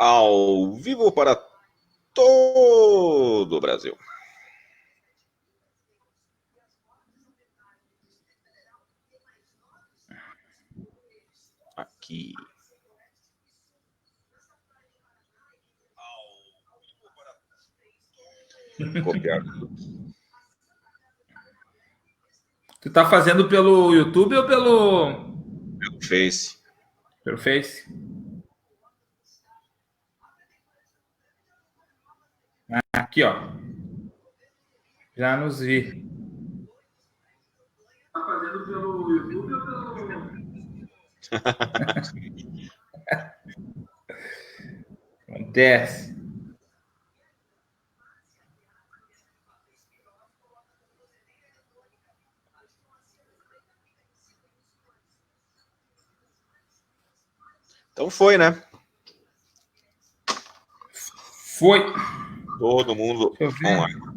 Ao vivo para todo o Brasil. Aqui. Copiar. Tu tá fazendo pelo YouTube ou Pelo Face. pelo Face? Aqui, ó. Já nos vi. Tá fazendo pelo YouTube ou pelo... Acontece. Então foi, né? Foi. Todo mundo Deixa eu ver. online.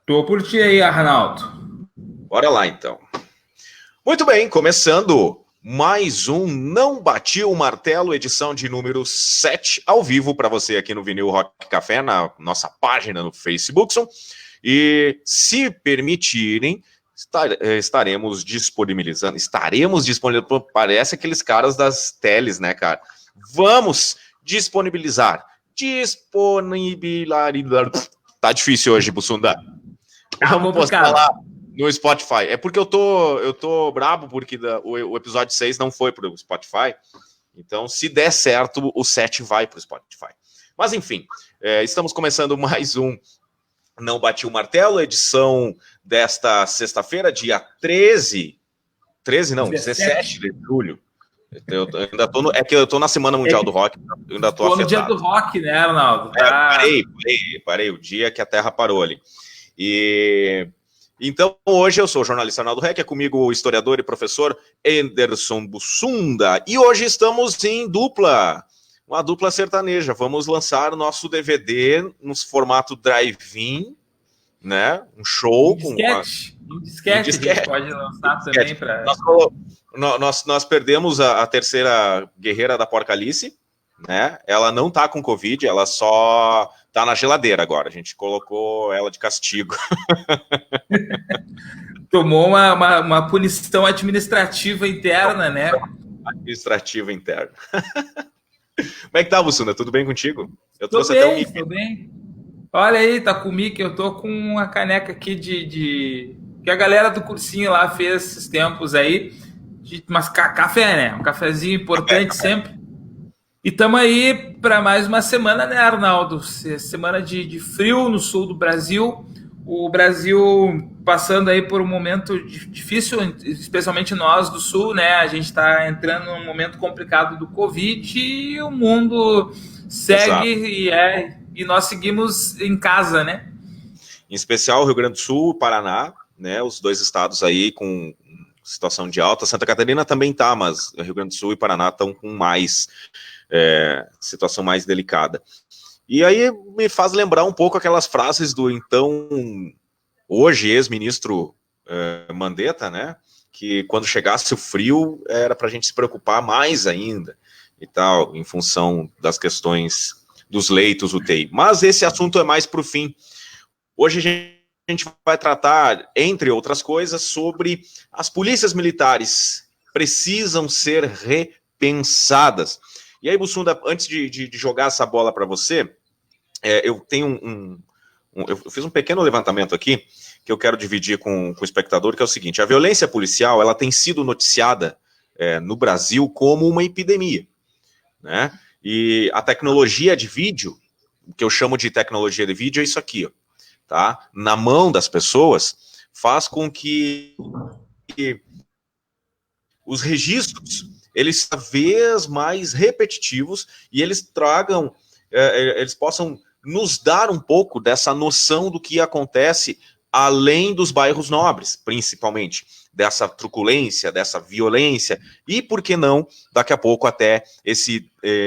Tô por ti aí, Arnaldo. Bora lá, então. Muito bem, começando mais um Não Bati o Martelo, edição de número 7, ao vivo para você aqui no Vinil Rock Café, na nossa página no Facebook. E, se permitirem, estaremos disponibilizando. Parece aqueles caras das teles, né, cara? Vamos disponibilizar. Tá difícil hoje, Bussunda. Vamos postar lá no Spotify. É porque eu tô brabo porque o episódio 6 não foi pro Spotify. Então, se der certo, o 7 vai pro Spotify. Mas, enfim, estamos começando mais um Não Bati o Martelo, edição desta sexta-feira, dia 13 não, 17 de julho. É que eu tô na Semana Mundial do Rock, eu ainda tô afetado. No dia do rock, né, Arnaldo? Parei, o dia que a Terra parou ali. Então, hoje eu sou o jornalista Arnaldo Reck, é comigo o historiador e professor Anderson Bussunda, e hoje estamos em uma dupla sertaneja. Vamos lançar o nosso DVD no formato drive-in, né? Um show. Um disquete a gente pode lançar também para... Nós perdemos a terceira guerreira da Porcalice, né? Ela não tá com Covid, ela só tá na geladeira agora. A gente colocou ela de castigo. Tomou uma punição administrativa interna, né? Administrativa interna. Como é que tá, Bussunda? Tudo bem contigo? Eu trouxe até o Mickey. Tô bem. Olha aí, tá com o Mickey. Eu tô com uma caneca aqui que a galera do cursinho lá fez esses tempos aí. Mas café, né? Um cafezinho importante sempre. E estamos aí para mais uma semana, né, Arnaldo? Semana de frio no sul do Brasil. O Brasil passando aí por um momento difícil, especialmente nós do sul, né? A gente está entrando num momento complicado do Covid e o mundo segue e nós seguimos em casa, né? Em especial o Rio Grande do Sul, Paraná, né? Os dois estados aí com situação de alta. Santa Catarina também tá, mas o Rio Grande do Sul e Paraná estão com mais situação mais delicada. E aí me faz lembrar um pouco aquelas frases do então, hoje, ex-ministro Mandetta, né? Que quando chegasse o frio era para a gente se preocupar mais ainda e tal, em função das questões dos leitos UTI. Mas esse assunto é mais para o fim. Hoje a gente vai tratar, entre outras coisas, sobre as polícias militares precisam ser repensadas. E aí, Bussunda, antes de jogar essa bola para você, eu tenho eu fiz um pequeno levantamento aqui que eu quero dividir com o espectador, que é o seguinte: a violência policial ela tem sido noticiada no Brasil como uma epidemia, né? E a tecnologia de vídeo, o que eu chamo de tecnologia de vídeo é isso aqui, ó, tá? Na mão das pessoas, faz com que os registros eles cada vez mais repetitivos e eles tragam, eles possam nos dar um pouco dessa noção do que acontece além dos bairros nobres, principalmente, dessa truculência, dessa violência, e, por que não, daqui a pouco até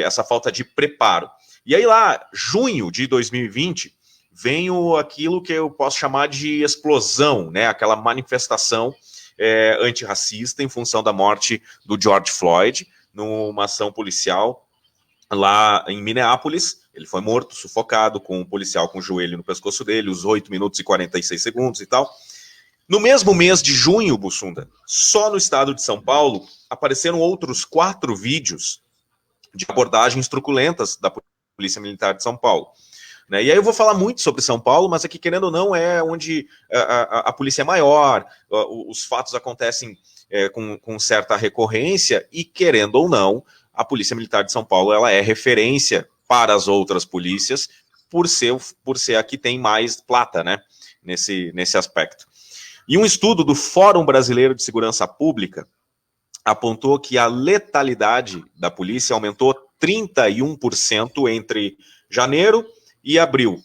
essa falta de preparo. E aí lá, junho de 2020, vem aquilo que eu posso chamar de explosão, né? Aquela manifestação antirracista em função da morte do George Floyd, numa ação policial lá em Minneapolis. Ele foi morto, sufocado, com um policial com o joelho no pescoço dele, os 8 minutos e 46 segundos e tal. No mesmo mês de junho, Bussunda, só no estado de São Paulo, apareceram outros 4 vídeos de abordagens truculentas da Polícia Militar de São Paulo. Né? E aí eu vou falar muito sobre São Paulo, mas aqui, querendo ou não, é onde a polícia é maior, os fatos acontecem com certa recorrência, e, querendo ou não, a Polícia Militar de São Paulo ela é referência para as outras polícias, por ser a que tem mais plata, né, nesse aspecto. E um estudo do Fórum Brasileiro de Segurança Pública apontou que a letalidade da polícia aumentou 31% entre janeiro e abril,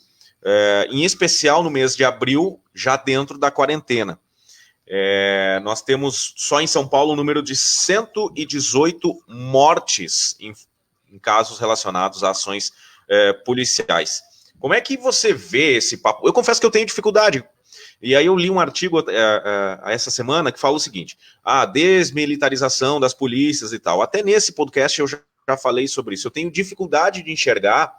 em especial no mês de abril, já dentro da quarentena. Nós temos só em São Paulo um número de 118 mortes em casos relacionados a ações policiais. Como é que você vê esse papo? Eu confesso que eu tenho dificuldade. E aí eu li um artigo essa semana que fala o seguinte: a desmilitarização das polícias e tal. Até nesse podcast eu já falei sobre isso. Eu tenho dificuldade de enxergar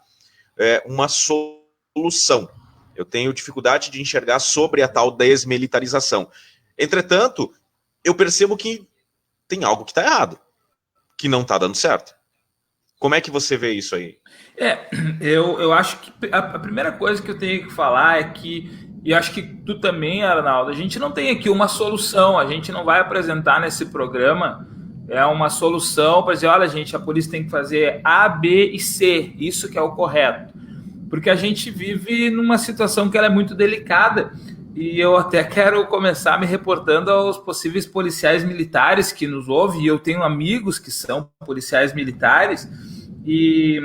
uma solução. Eu tenho dificuldade de enxergar sobre a tal desmilitarização. Entretanto, eu percebo que tem algo que está errado, que não está dando certo. Como é que você vê isso aí? Eu acho que a primeira coisa que eu tenho que falar é que, e acho que tu também, Arnaldo, a gente não tem aqui uma solução, a gente não vai apresentar nesse programa uma solução para dizer, olha, gente, a polícia tem que fazer A, B e C, isso que é o correto. Porque a gente vive numa situação que ela é muito delicada, e eu até quero começar me reportando aos possíveis policiais militares que nos ouvem, e eu tenho amigos que são policiais militares, e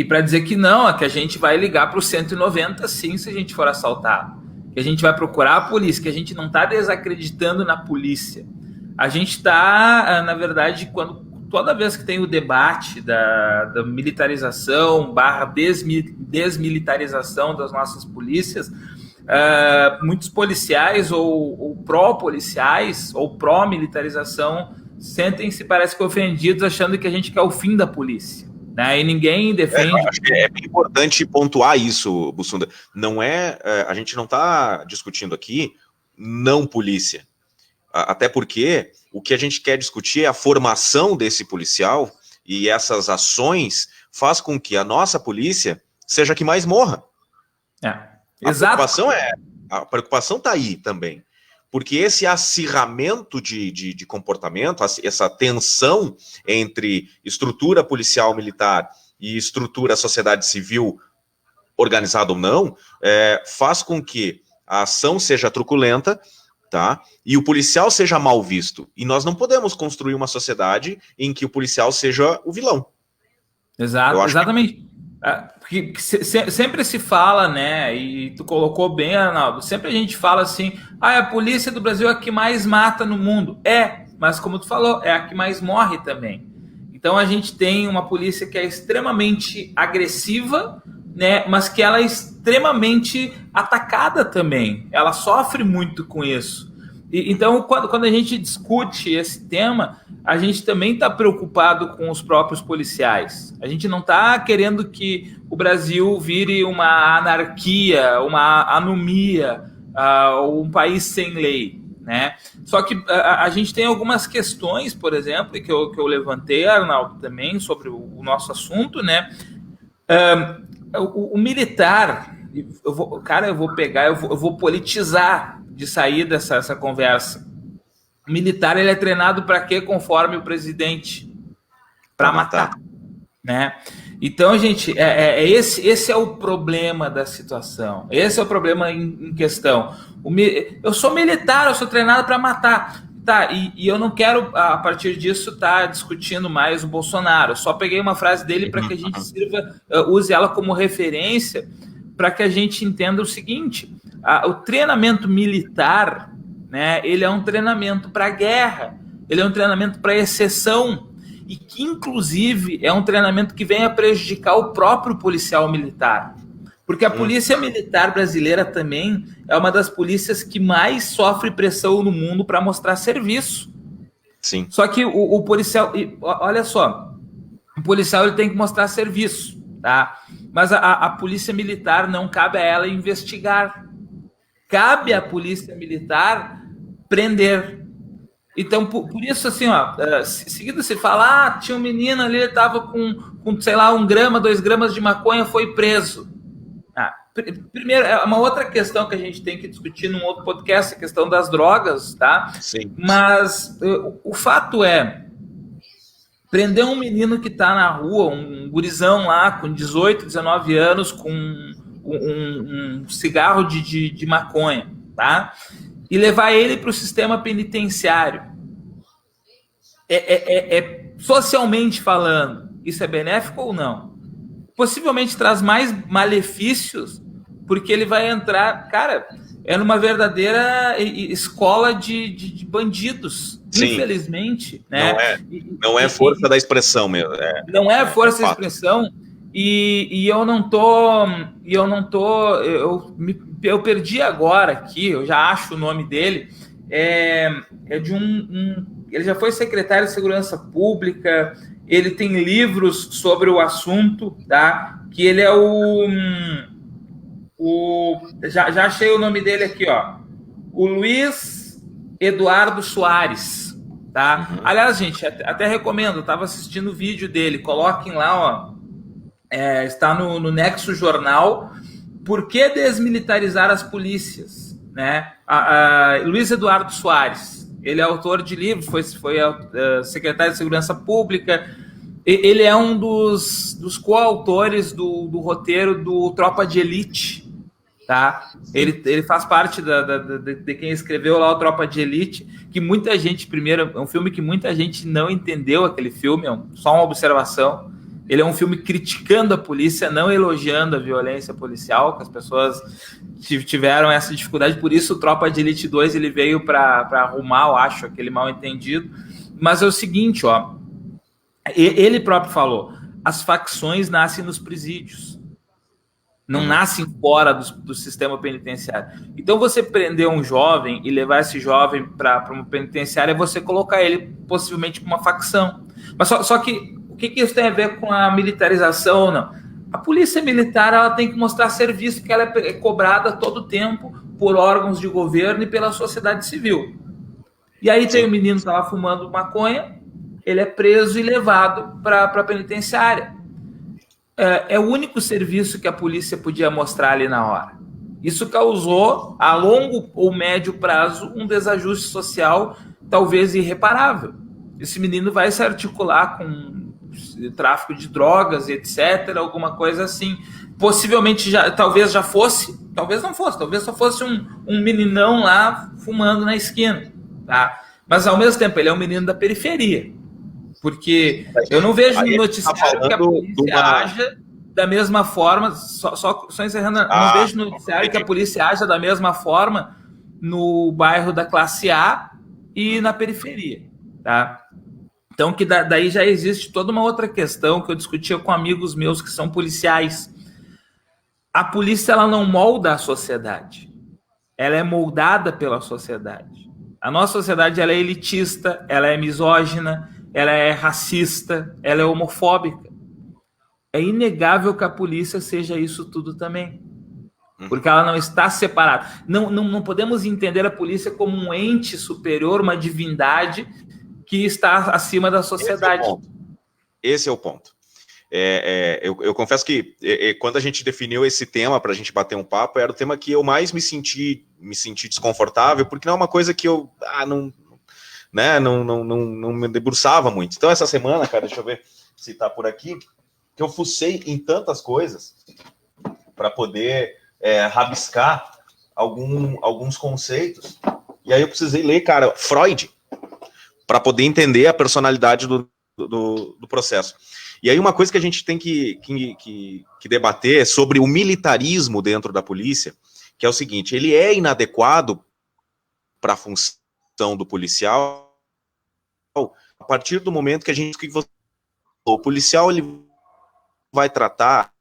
para dizer que não, é que a gente vai ligar para o 190 sim se a gente for assaltado, que a gente vai procurar a polícia, que a gente não está desacreditando na polícia. A gente está, na verdade, toda vez que tem o debate da militarização / desmilitarização das nossas polícias, muitos policiais ou pró-policiais ou pró-militarização sentem-se, parece que, ofendidos, achando que a gente quer o fim da polícia. Né? E ninguém defende. Acho que é importante pontuar isso, Bussunda. Não a gente não está discutindo aqui não polícia. Até porque o que a gente quer discutir é a formação desse policial, e essas ações faz com que a nossa polícia seja a que mais morra. Exato. A preocupação está aí também. Porque esse acirramento de comportamento, essa tensão entre estrutura policial militar e estrutura sociedade civil, organizada ou não, faz com que a ação seja truculenta, tá? E o policial seja mal visto. E nós não podemos construir uma sociedade em que o policial seja o vilão. Exatamente. Porque sempre se fala, né? E tu colocou bem, Arnaldo. Sempre a gente fala assim: a polícia do Brasil é a que mais mata no mundo. Mas como tu falou, é a que mais morre também. Então a gente tem uma polícia que é extremamente agressiva, né? Mas que ela é extremamente atacada também. Ela sofre muito com isso. Então, quando a gente discute esse tema, a gente também está preocupado com os próprios policiais. A gente não está querendo que o Brasil vire uma anarquia, uma anomia, um país sem lei, né? Só que a gente tem algumas questões, por exemplo, que eu levantei, Arnaldo, também, sobre o nosso assunto, né? O militar, eu vou politizar de sair dessa conversa. O militar, ele é treinado para quê, conforme o presidente? Para matar, né? Então, gente, esse é o problema da situação. Esse é o problema em questão. Eu sou militar, eu sou treinado para matar. Tá, e eu não quero, a partir disso, estar discutindo mais o Bolsonaro. Eu só peguei uma frase dele para que a gente use ela como referência, para que a gente entenda o seguinte: o treinamento militar, né, ele é um treinamento para guerra, ele é um treinamento para exceção, e que, inclusive, é um treinamento que vem a prejudicar o próprio policial militar. Porque a polícia militar brasileira também é uma das polícias que mais sofre pressão no mundo para mostrar serviço. Sim. Só que o policial, olha só, o policial ele tem que mostrar serviço, tá? Mas a polícia militar não cabe a ela investigar. Cabe à polícia militar prender. Então, por isso, assim, seguido se fala, tinha um menino ali, ele estava com, sei lá, 1 grama, 2 gramas de maconha, foi preso. Primeiro, é uma outra questão que a gente tem que discutir num outro podcast, a questão das drogas, tá? Sim. Mas o fato é, prender um menino que tá na rua, um gurizão lá com 18, 19 anos, com um cigarro de maconha, tá? E levar ele para o sistema penitenciário. Socialmente falando, isso é benéfico ou não? Possivelmente traz mais malefícios, porque ele vai entrar, cara, é numa verdadeira escola de bandidos, sim. Infelizmente, né? Não é força da expressão mesmo. Não é força da expressão, e eu perdi agora aqui, eu já acho o nome dele, de ele já foi secretário de Segurança Pública, ele tem livros sobre o assunto, tá? Que ele é já achei o nome dele aqui, ó. O Luiz Eduardo Soares, tá? Uhum. Aliás, gente, até recomendo, eu estava assistindo o vídeo dele, coloquem lá, ó. Está no Nexo Jornal. Por que desmilitarizar as polícias, né? Luiz Eduardo Soares. Ele é autor de livros, foi secretário de Segurança Pública. Ele é um dos coautores do roteiro do Tropa de Elite, tá? Ele faz parte de quem escreveu lá o Tropa de Elite, que muita gente, primeiro, é um filme que muita gente não entendeu aquele filme, só uma observação. Ele é um filme criticando a polícia, não elogiando a violência policial, que as pessoas tiveram essa dificuldade. Por isso, o Tropa de Elite 2 ele veio para arrumar, eu acho, aquele mal entendido. Mas é o seguinte, ó, ele próprio falou, as facções nascem nos presídios, não nascem fora do sistema penitenciário. Então, você prender um jovem e levar esse jovem para uma penitenciária é você colocar ele possivelmente para uma facção. Mas só que o que isso tem a ver com a militarização ou não? A polícia militar ela tem que mostrar serviço, que ela é cobrada todo o tempo por órgãos de governo e pela sociedade civil. E aí tem o menino que está lá fumando maconha, ele é preso e levado para a penitenciária. É o único serviço que a polícia podia mostrar ali na hora. Isso causou, a longo ou médio prazo, um desajuste social talvez irreparável. Esse menino vai se articular com tráfico de drogas, etc., alguma coisa assim. Possivelmente, talvez já fosse, talvez não fosse, talvez só fosse um meninão lá fumando na esquina, tá? Mas, ao mesmo tempo, ele é um menino da periferia. Porque eu não vejo no noticiário que a polícia haja da mesma forma, só encerrando, não vejo no noticiário que a polícia haja da mesma forma no bairro da classe A e na periferia, tá? Então, que daí já existe toda uma outra questão que eu discutia com amigos meus que são policiais. A polícia, ela não molda a sociedade. Ela é moldada pela sociedade. A nossa sociedade, ela é elitista, ela é misógina, ela é racista, ela é homofóbica. É inegável que a polícia seja isso tudo também. Porque ela não está separada. Não podemos entender a polícia como um ente superior, uma divindade que está acima da sociedade. Esse é o ponto. Eu confesso que quando a gente definiu esse tema para a gente bater um papo, era o tema que eu mais me senti desconfortável, porque não é uma coisa que eu não me debruçava muito. Então, essa semana, cara, deixa eu ver se tá por aqui, que eu fucei em tantas coisas para poder rabiscar alguns conceitos. E aí eu precisei ler, cara, Freud. para poder entender a personalidade do processo. E aí uma coisa que a gente tem que debater é sobre o militarismo dentro da polícia, que é o seguinte: ele é inadequado para a função do policial a partir do momento que o policial ele vai tratar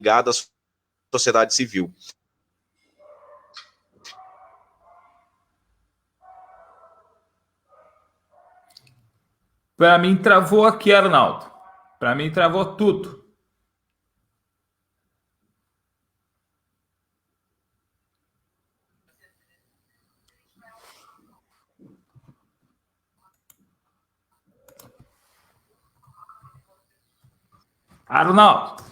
ligado à sociedade civil. Para mim travou aqui, Arnaldo. Para mim travou tudo. Arnaldo,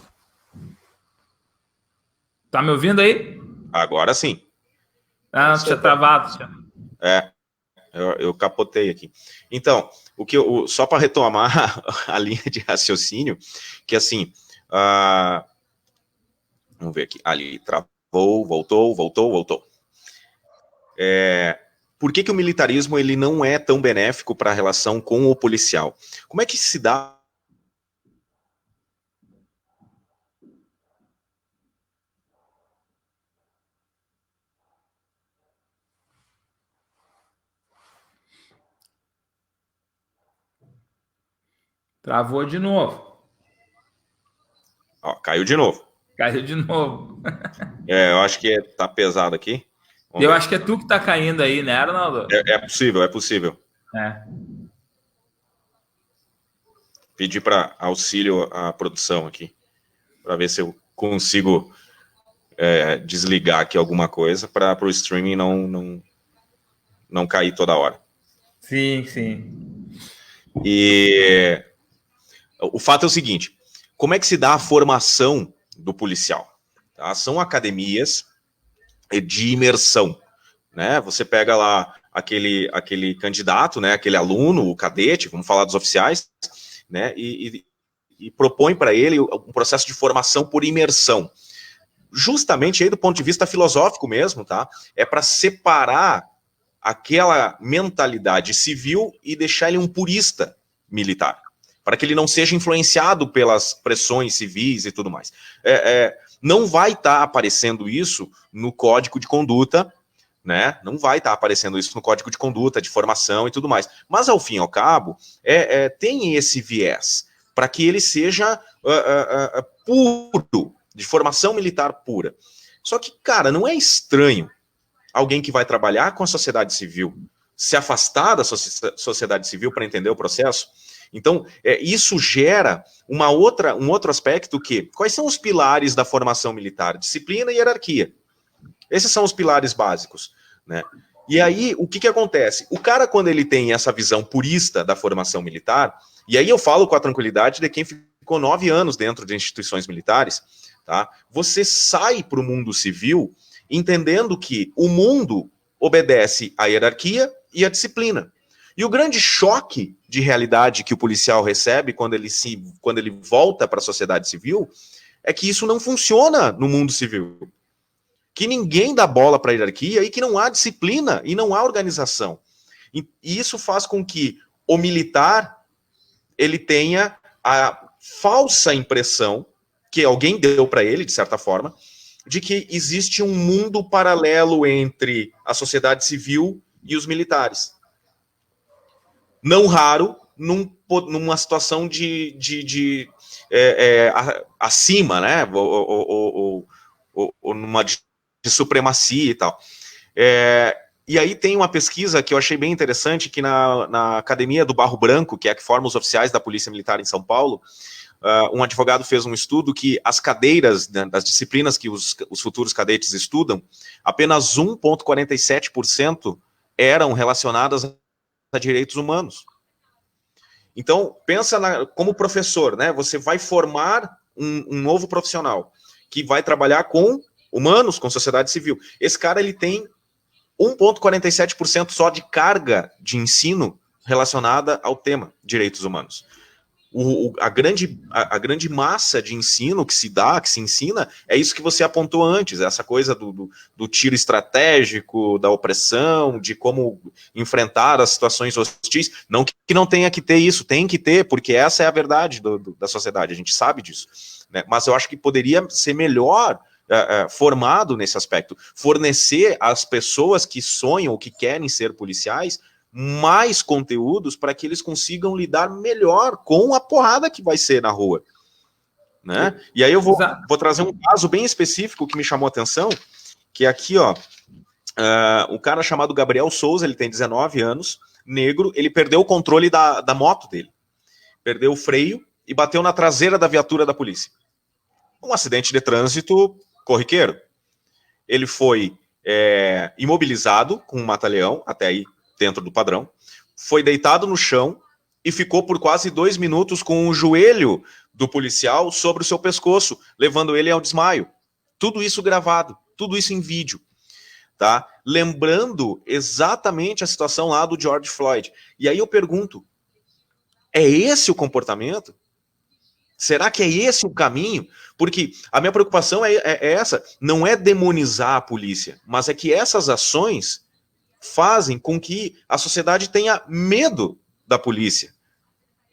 tá me ouvindo aí? Agora sim. Ah, tinha travado. Eu capotei aqui. Então, só para retomar a linha de raciocínio, que assim, vamos ver aqui, ali, travou, voltou. Por que o militarismo ele não é tão benéfico para a relação com o policial? Como é que se dá? Travou de novo. Ó, caiu de novo. Caiu de novo. Eu acho que tá pesado aqui. Eu acho que é tu que tá caindo aí, né, Arnaldo? É possível. Pedir para auxílio à produção aqui, para ver se eu consigo desligar aqui alguma coisa para o streaming não cair toda hora. Sim. E o fato é o seguinte: como é que se dá a formação do policial? Tá? São academias de imersão, né? Você pega lá aquele candidato, né? Aquele aluno, o cadete, vamos falar dos oficiais, né? E propõe para ele um processo de formação por imersão. Justamente aí do ponto de vista filosófico mesmo, tá? É para separar aquela mentalidade civil e deixar ele um purista militar, para que ele não seja influenciado pelas pressões civis e tudo mais. Não vai estar aparecendo isso no código de conduta, né? Não vai estar aparecendo isso no código de conduta, de formação e tudo mais. Mas, ao fim e ao cabo, tem esse viés, para que ele seja puro, de formação militar pura. Só que, cara, não é estranho alguém que vai trabalhar com a sociedade civil se afastar da sociedade civil para entender o processo? Então, isso gera um outro aspecto quais são os pilares da formação militar? Disciplina e hierarquia. Esses são os pilares básicos, né? E aí, o que acontece? O cara, quando ele tem essa visão purista da formação militar, e aí eu falo com a tranquilidade de quem ficou 9 anos dentro de instituições militares, tá? Você sai para o mundo civil entendendo que o mundo obedece à hierarquia e à disciplina. E o grande choque de realidade que o policial recebe quando ele volta para a sociedade civil é que isso não funciona no mundo civil. Que ninguém dá bola para a hierarquia e que não há disciplina e não há organização. E isso faz com que o militar ele tenha a falsa impressão que alguém deu para ele, de certa forma, de que existe um mundo paralelo entre a sociedade civil e os militares. Não raro, numa situação acima, né? Ou numa de supremacia e tal. E aí tem uma pesquisa que eu achei bem interessante, que na Academia do Barro Branco, que é a que forma os oficiais da Polícia Militar em São Paulo, um advogado fez um estudo que as cadeiras, né, das disciplinas que os futuros cadetes estudam, apenas 1,47% eram relacionadas a direitos humanos. Então, pensa como professor, né? Você vai formar um novo profissional que vai trabalhar com humanos, com sociedade civil. Esse cara, ele tem 1,47% só de carga de ensino relacionada ao tema direitos humanos. A grande massa de ensino que se ensina, é isso que você apontou antes, essa coisa do tiro estratégico, da opressão, de como enfrentar as situações hostis. Não que não tenha que ter isso, tem que ter, porque essa é a verdade da sociedade, a gente sabe disso, né? Mas eu acho que poderia ser melhor formado nesse aspecto, fornecer às pessoas que sonham ou que querem ser policiais mais conteúdos para que eles consigam lidar melhor com a porrada que vai ser na rua, né? E aí eu vou trazer um caso bem específico que me chamou a atenção, que é aqui, ó, um cara chamado Gabriel Souza, ele tem 19 anos, negro, ele perdeu o controle da moto dele, perdeu o freio e bateu na traseira da viatura da polícia. Um acidente de trânsito corriqueiro. Ele foi imobilizado com um mata-leão, até aí dentro do padrão, foi deitado no chão e ficou por quase 2 minutos com o joelho do policial sobre o seu pescoço, levando ele ao desmaio. Tudo isso gravado, tudo isso em vídeo, tá? Lembrando exatamente a situação lá do George Floyd. E aí eu pergunto, é esse o comportamento? Será que é esse o caminho? Porque a minha preocupação é essa, não é demonizar a polícia, mas é que essas ações fazem com que a sociedade tenha medo da polícia.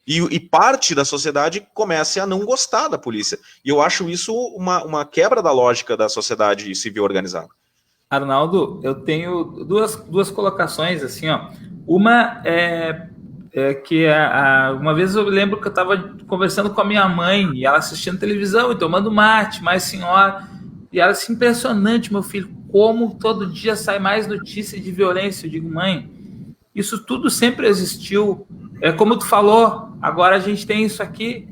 E parte da sociedade comece a não gostar da polícia. E eu acho isso uma quebra da lógica da sociedade civil organizada. Arnaldo, eu tenho duas colocações, assim, ó. Uma que uma vez eu lembro que eu estava conversando com a minha mãe, e ela assistindo televisão e tomando mate, mais senhora, e ela disse, impressionante, meu filho, como todo dia sai mais notícia de violência. Eu digo, mãe, isso tudo sempre existiu. É como tu falou, agora a gente tem isso aqui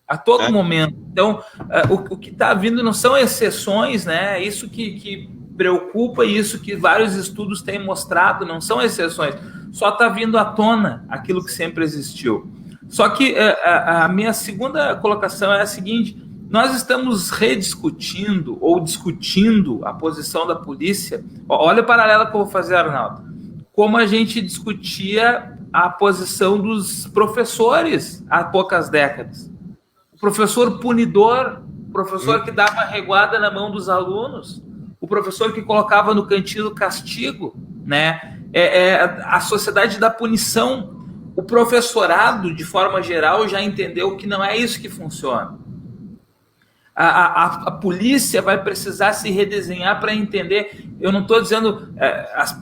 a todo momento. Então, o que está vindo não são exceções, né? Isso que preocupa e isso que vários estudos têm mostrado, não são exceções. Só está vindo à tona aquilo que sempre existiu. Só que a minha segunda colocação é a seguinte: nós estamos rediscutindo ou discutindo a posição da polícia. Olha o paralelo que eu vou fazer, Arnaldo. Como a gente discutia a posição dos professores há poucas décadas. O professor punidor, o professor que dava reguada na mão dos alunos, o professor que colocava no cantinho do castigo, né? A sociedade da punição. O professorado, de forma geral, já entendeu que não é isso que funciona. A polícia vai precisar se redesenhar para entender. Eu não estou dizendo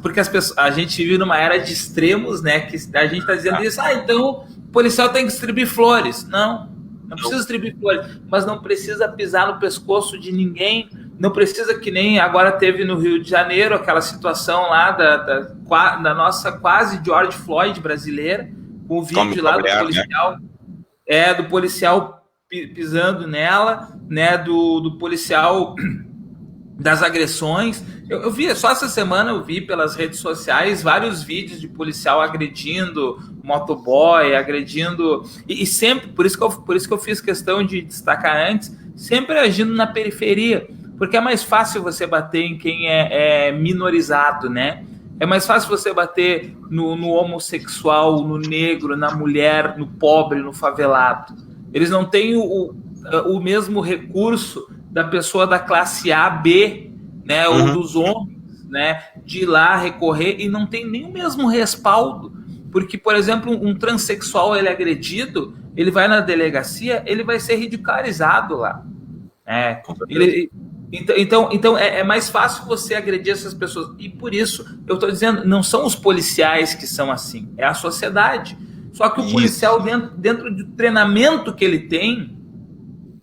porque a gente vive numa era de extremos, né? Que a gente está dizendo isso. Então o policial tem que distribuir flores. Não precisa distribuir flores, mas não precisa pisar no pescoço de ninguém. Não precisa, que nem agora teve no Rio de Janeiro aquela situação lá da nossa quase George Floyd brasileira, com o vídeo lá do policial, do policial pisando nela, né, do policial, das agressões. Eu vi, só essa semana eu vi pelas redes sociais vários vídeos de policial agredindo motoboy, agredindo, e sempre, por isso que eu fiz questão de destacar antes, sempre agindo na periferia, porque é mais fácil você bater em quem é minorizado, né? É mais fácil você bater no homossexual, no negro, na mulher, no pobre, no favelado. Eles não têm o mesmo recurso da pessoa da classe A, B, né, ou dos homens, né, de ir lá recorrer, e não tem nem o mesmo respaldo. Porque, por exemplo, um transexual, ele é agredido, ele vai na delegacia, ele vai ser ridicularizado lá. Então é mais fácil você agredir essas pessoas. E por isso, eu estou dizendo, não são os policiais que são assim, é a sociedade. Só que o policial, dentro do treinamento que ele tem,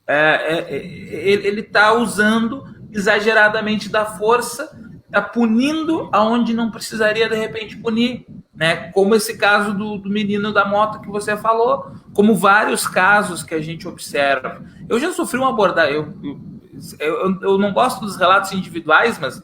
ele está usando exageradamente da força, está punindo aonde não precisaria, de repente, punir. Né? Como esse caso do menino da moto que você falou, como vários casos que a gente observa. Eu já sofri uma abordagem, eu não gosto dos relatos individuais, mas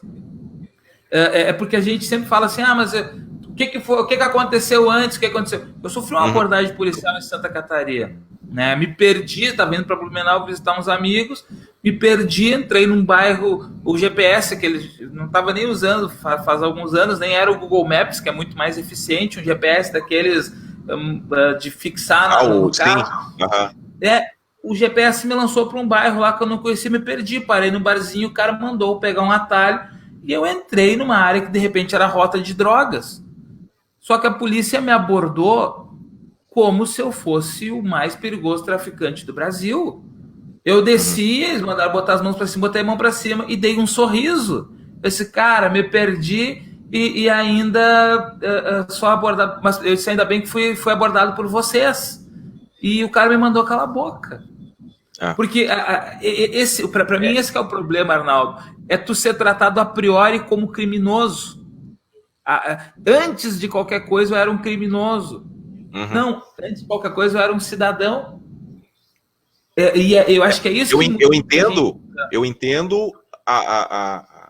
é porque a gente sempre fala assim, mas o que aconteceu antes, o que aconteceu? Eu sofri uma abordagem policial em Santa Catarina, né? Me perdi, estava indo para Blumenau visitar uns amigos, me perdi, entrei num bairro, o GPS, que eles não estava nem usando faz alguns anos, nem era o Google Maps, que é muito mais eficiente, um GPS daqueles de fixar no carro. O GPS me lançou para um bairro lá que eu não conhecia, me perdi, parei no barzinho, o cara mandou pegar um atalho e eu entrei numa área que de repente era rota de drogas. Só que a polícia me abordou como se eu fosse o mais perigoso traficante do Brasil. Eu desci, eles mandaram botar as mãos para cima, botei a mão para cima e dei um sorriso. Esse cara, me perdi e ainda só abordado, mas eu disse ainda bem que fui abordado por vocês. E o cara me mandou calar a boca. Porque para mim esse que é o problema, Arnaldo, é tu ser tratado a priori como criminoso. Antes de qualquer coisa eu era um criminoso. Não, antes de qualquer coisa eu era um cidadão. Eu acho que é isso. Eu entendo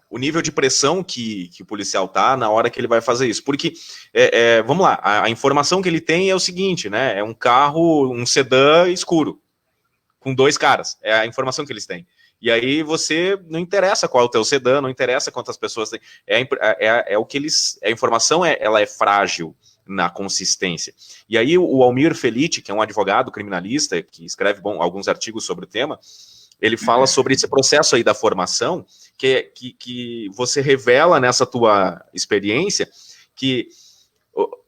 o nível de pressão que o policial tá na hora que ele vai fazer isso. Porque, vamos lá, a informação que ele tem é o seguinte, né? É um carro, um sedã escuro, com 2 caras. É a informação que eles têm. E aí você não interessa qual é o teu sedã, não interessa quantas pessoas tem. É o que eles. A informação ela é frágil na consistência. E aí o Almir Felice, que é um advogado criminalista, que escreve alguns artigos sobre o tema, ele fala sobre esse processo aí da formação, que você revela nessa tua experiência que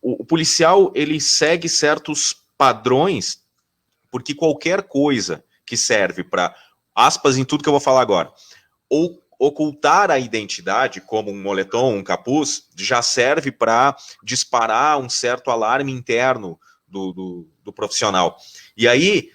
o policial, ele segue certos padrões, porque qualquer coisa que serve para, aspas em tudo que eu vou falar agora, ou ocultar a identidade, como um moletom, um capuz, já serve para disparar um certo alarme interno do profissional. E aí,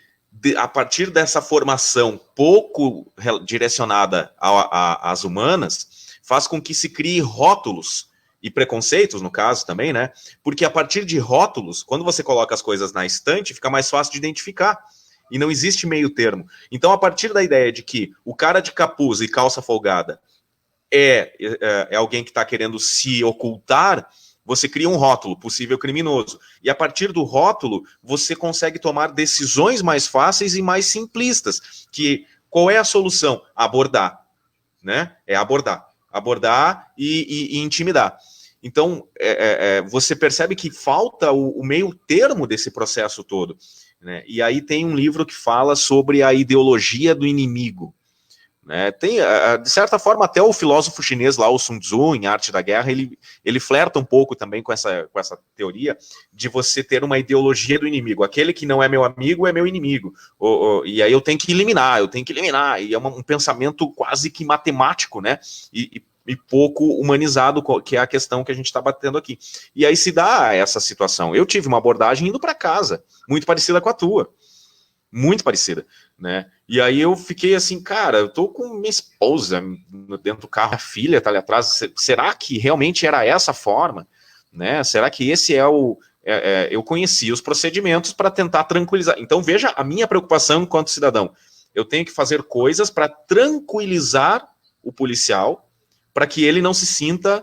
a partir dessa formação pouco direcionada às humanas, faz com que se crie rótulos e preconceitos, no caso também, né? Porque a partir de rótulos, quando você coloca as coisas na estante, fica mais fácil de identificar. E não existe meio termo. Então, a partir da ideia de que o cara de capuz e calça folgada é alguém que está querendo se ocultar, você cria um rótulo, possível criminoso. E a partir do rótulo, você consegue tomar decisões mais fáceis e mais simplistas. Qual é a solução? Abordar. Né? É abordar. Abordar e intimidar. Então, você percebe que falta o meio termo desse processo todo. Né? E aí tem um livro que fala sobre a ideologia do inimigo. Né? Tem, de certa forma, até o filósofo chinês lá, o Sun Tzu, em Arte da Guerra, ele flerta um pouco também com essa teoria de você ter uma ideologia do inimigo. Aquele que não é meu amigo é meu inimigo. E aí eu tenho que eliminar. E é um pensamento quase que matemático, né? E pouco humanizado, que é a questão que a gente está batendo aqui. E aí se dá essa situação. Eu tive uma abordagem indo para casa, muito parecida com a tua. Muito parecida, né? E aí eu fiquei assim, cara, eu tô com minha esposa dentro do carro, a filha tá ali atrás, será que realmente era essa a forma? Né? Será que esse eu conheci os procedimentos para tentar tranquilizar. Então veja a minha preocupação enquanto cidadão. Eu tenho que fazer coisas para tranquilizar o policial, para que ele não se sinta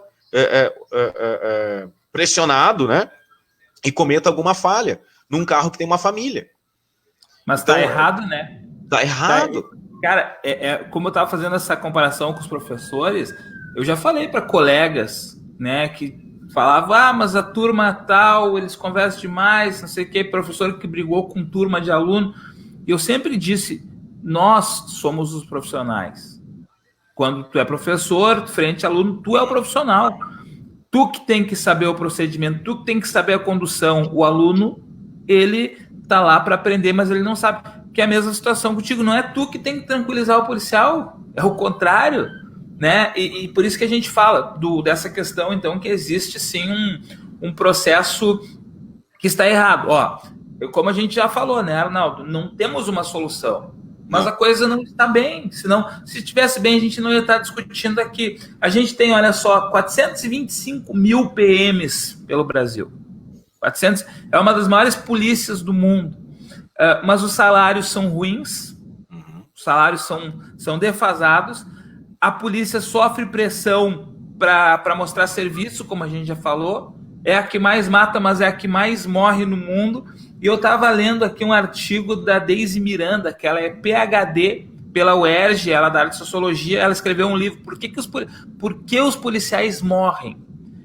pressionado, né? E cometa alguma falha num carro que tem uma família. Mas então, tá errado, né? Tá errado. Cara, como eu tava fazendo essa comparação com os professores, eu já falei para colegas, né, que falavam, mas a turma tal, eles conversam demais, não sei o que, professor que brigou com turma de aluno. E eu sempre disse, nós somos os profissionais. Quando tu é professor, frente a aluno, tu é o profissional. Tu que tem que saber o procedimento, tu que tem que saber a condução. O aluno, ele tá lá para aprender, mas ele não sabe. Que é a mesma situação contigo. Não é tu que tem que tranquilizar o policial, é o contrário, né? E por isso que a gente fala dessa questão, então, que existe sim um processo que está errado. Como a gente já falou, né, Arnaldo? Não temos uma solução. Mas a coisa não está bem, senão, se estivesse bem, a gente não ia estar discutindo aqui. A gente tem, olha só, 425 mil PMs pelo Brasil. 400, é uma das maiores polícias do mundo. Mas os salários são ruins, os salários são defasados, a polícia sofre pressão para mostrar serviço, como a gente já falou, é a que mais mata, mas é a que mais morre no mundo. E eu estava lendo aqui um artigo da Deise Miranda, que ela é PhD pela UERJ, ela é da área de sociologia, ela escreveu um livro, Por que os policiais morrem?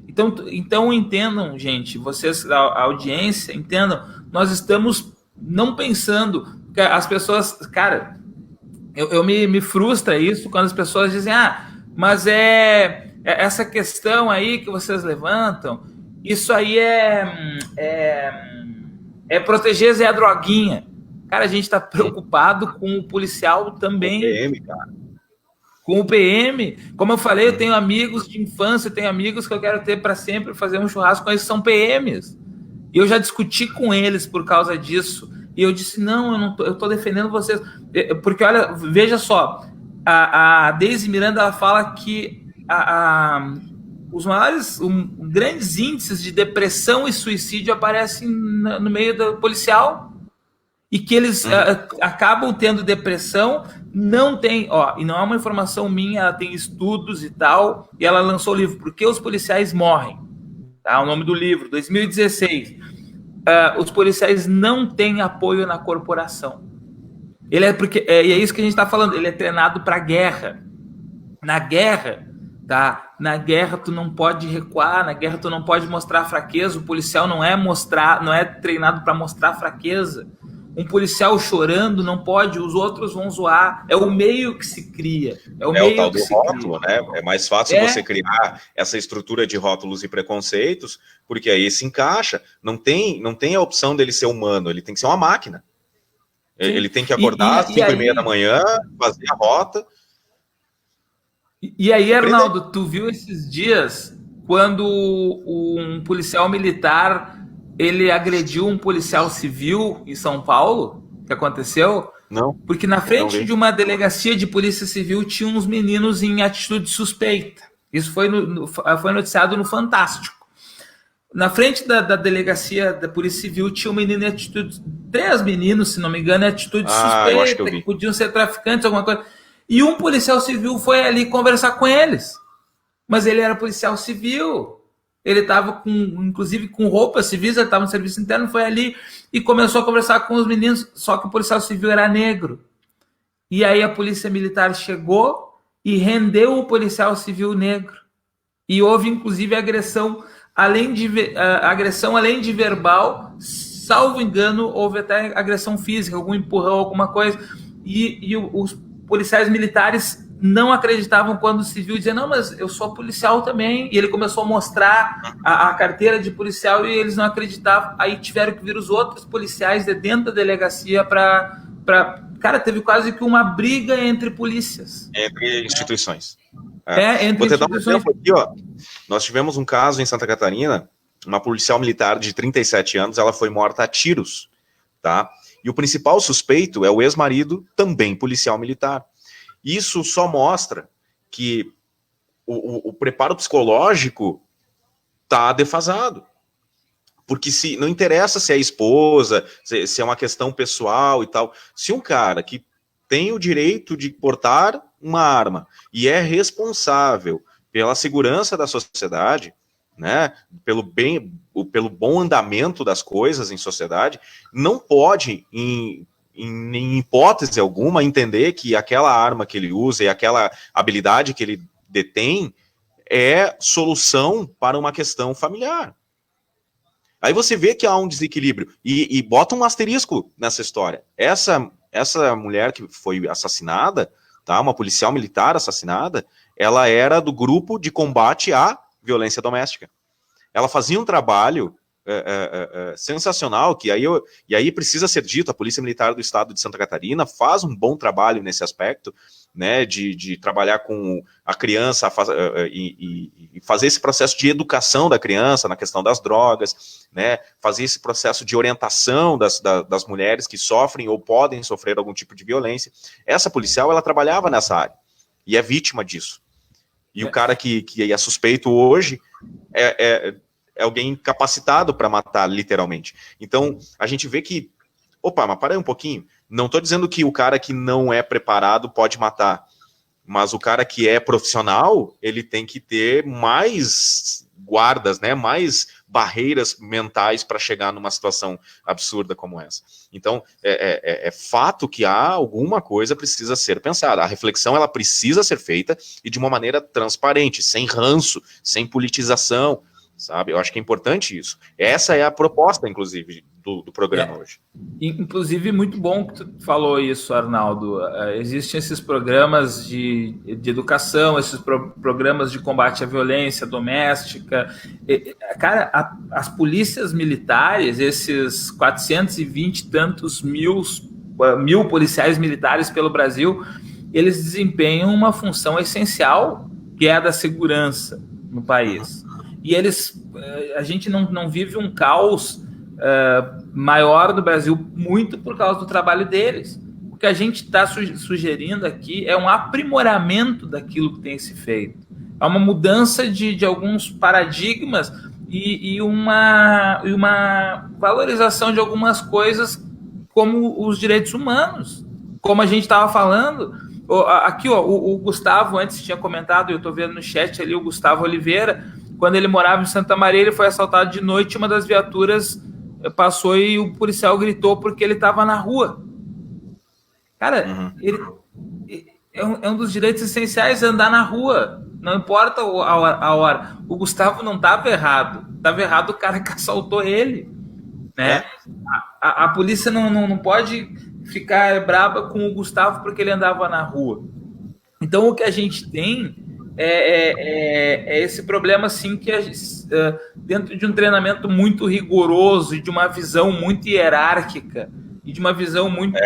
Então Então entendam, gente, vocês, a audiência, entendam, nós estamos não pensando, que as pessoas, cara, eu me frustra isso quando as pessoas dizem, mas essa questão aí que vocês levantam, isso aí é proteger Zé Droguinha. Cara, a gente está preocupado com o policial também. Com o PM, cara. Com o PM. Como eu falei, eu tenho amigos de infância, tenho amigos que eu quero ter para sempre, fazer um churrasco com eles, são PMs. E eu já discuti com eles por causa disso. E eu disse, não, eu estou defendendo vocês. Porque, olha, veja só, a Deise Miranda, ela fala que os maiores, grandes índices de depressão e suicídio aparecem no meio do policial, e que eles acabam tendo depressão, não tem, e não é uma informação minha, ela tem estudos e tal, e ela lançou o livro Por que os policiais morrem? Tá? O nome do livro, 2016. Os policiais não têm apoio na corporação. E é isso que a gente está falando, ele é treinado para guerra. Na guerra, tá? Na guerra tu não pode recuar, na guerra tu não pode mostrar fraqueza, o policial não é treinado para mostrar fraqueza. Um policial chorando não pode, os outros vão zoar. É o meio que se cria. É o tal do rótulo, né? É mais fácil você criar essa estrutura de rótulos e preconceitos, porque aí se encaixa. Não tem a opção dele ser humano, ele tem que ser uma máquina. Sim. Ele tem que acordar às 5h30 da manhã, fazer a rota. E aí, Arnaldo, tu viu esses dias quando um policial militar ele agrediu um policial civil em São Paulo? Que aconteceu? Não. Porque na frente de uma delegacia de polícia civil tinha uns meninos em atitude suspeita. Isso foi noticiado no Fantástico. Na frente da delegacia da Polícia Civil tinha um menino em atitude... 3 meninos, se não me engano, em atitude suspeita, que podiam ser traficantes, alguma coisa. E um policial civil foi ali conversar com eles. Mas ele era policial civil. Ele estava, inclusive, com roupas civis, ele estava no serviço interno, foi ali e começou a conversar com os meninos, só que o policial civil era negro. E aí a polícia militar chegou e rendeu o policial civil negro. E houve, inclusive, agressão, além de verbal, salvo engano, houve até agressão física, algum empurrão, alguma coisa. E os policiais militares não acreditavam quando o civil dizia, não, mas eu sou policial também. E ele começou a mostrar a carteira de policial e eles não acreditavam. Aí tiveram que vir os outros policiais de dentro da delegacia para... Cara, teve quase que uma briga entre polícias. Entre instituições. Entre Vou te dar um instituições. exemplo aqui, Nós tivemos um caso em Santa Catarina, uma policial militar de 37 anos, ela foi morta a tiros, tá? E o principal suspeito é o ex-marido, também policial militar. Isso só mostra que o preparo psicológico está defasado. Porque não interessa se é esposa, se é uma questão pessoal e tal. Se um cara que tem o direito de portar uma arma e é responsável pela segurança da sociedade, né, pelo bom andamento das coisas em sociedade, não pode, em hipótese alguma, entender que aquela arma que ele usa e aquela habilidade que ele detém é solução para uma questão familiar. Aí você vê que há um desequilíbrio e bota um asterisco nessa história. Essa mulher que foi assassinada, tá, uma policial militar assassinada, ela era do grupo de combate à violência doméstica. Ela fazia um trabalho sensacional, e aí precisa ser dito, a Polícia Militar do Estado de Santa Catarina faz um bom trabalho nesse aspecto, né, de trabalhar com a criança e fazer esse processo de educação da criança na questão das drogas, né, fazer esse processo de orientação das mulheres que sofrem ou podem sofrer algum tipo de violência. Essa policial, ela trabalhava nessa área, e é vítima disso. E o cara que é suspeito hoje é alguém capacitado para matar, literalmente. Então, a gente vê que... Opa, mas para aí um pouquinho. Não estou dizendo que o cara que não é preparado pode matar, mas o cara que é profissional, ele tem que ter mais guardas, né, mais barreiras mentais para chegar numa situação absurda como essa. Então, é fato que alguma coisa precisa ser pensada. A reflexão, ela precisa ser feita e de uma maneira transparente, sem ranço, sem politização, sabe? Eu acho que é importante isso. Essa é a proposta, inclusive, do programa hoje. Inclusive, muito bom que tu falou isso, Arnaldo. Existem esses programas de educação, esses programas de combate à violência doméstica. Cara, as polícias militares, esses 420 e tantos mil policiais militares pelo Brasil, eles desempenham uma função essencial, que é a da segurança no país. E a gente não vive um caos maior do Brasil muito por causa do trabalho deles. O que a gente está sugerindo aqui é um aprimoramento daquilo que tem se feito. É uma mudança de alguns paradigmas e uma valorização de algumas coisas como os direitos humanos. Como a gente estava falando, aqui o Gustavo antes tinha comentado, eu estou vendo no chat ali, o Gustavo Oliveira, quando ele morava em Santa Maria, ele foi assaltado de noite, uma das viaturas passou e o policial gritou porque ele estava na rua. Cara, é um dos direitos essenciais andar na rua, não importa a hora. O Gustavo não estava errado, estava errado o cara que assaltou ele, né? A polícia não pode ficar braba com o Gustavo porque ele andava na rua. Então o que a gente tem é esse problema assim que dentro de um treinamento muito rigoroso e de uma visão muito hierárquica e de uma visão muito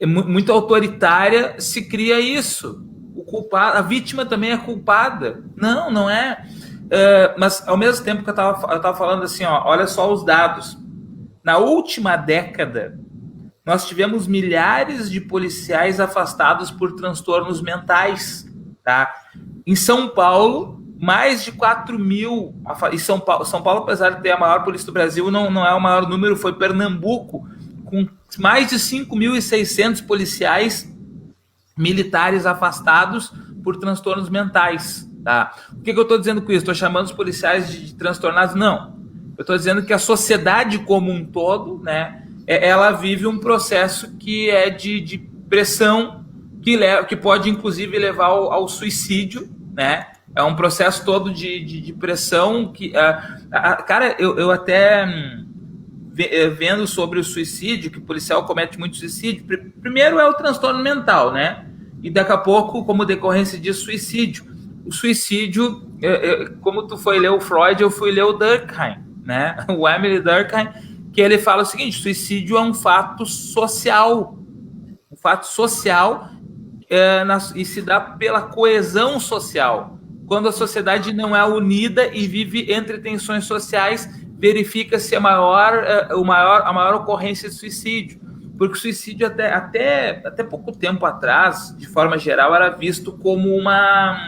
muito autoritária, se cria isso. O culpado, a vítima também é culpada. Não é. Mas ao mesmo tempo que eu estava falando assim, olha só os dados. Na última década, nós tivemos milhares de policiais afastados por transtornos mentais. Tá? Em São Paulo, mais de 4 mil. E São Paulo, apesar de ter a maior polícia do Brasil, não é o maior número, foi Pernambuco, com mais de 5.600 policiais militares afastados por transtornos mentais. Tá? O que eu estou dizendo com isso? Estou chamando os policiais de transtornados? Não. Eu estou dizendo que a sociedade como um todo, né, ela vive um processo que é de pressão, que pode inclusive levar ao suicídio, né? É um processo todo de pressão que... cara, eu até... vendo sobre o suicídio, que o policial comete muito suicídio, primeiro é o transtorno mental, né? E daqui a pouco, como decorrência disso, suicídio. O suicídio, como tu foi ler o Freud, eu fui ler o Durkheim, né? O Emile Durkheim, que ele fala o seguinte: suicídio é um fato social. Um fato social e se dá pela coesão social. Quando a sociedade não é unida e vive entre tensões sociais, verifica-se a maior ocorrência de suicídio. Porque o suicídio, até pouco tempo atrás, de forma geral, era visto como uma...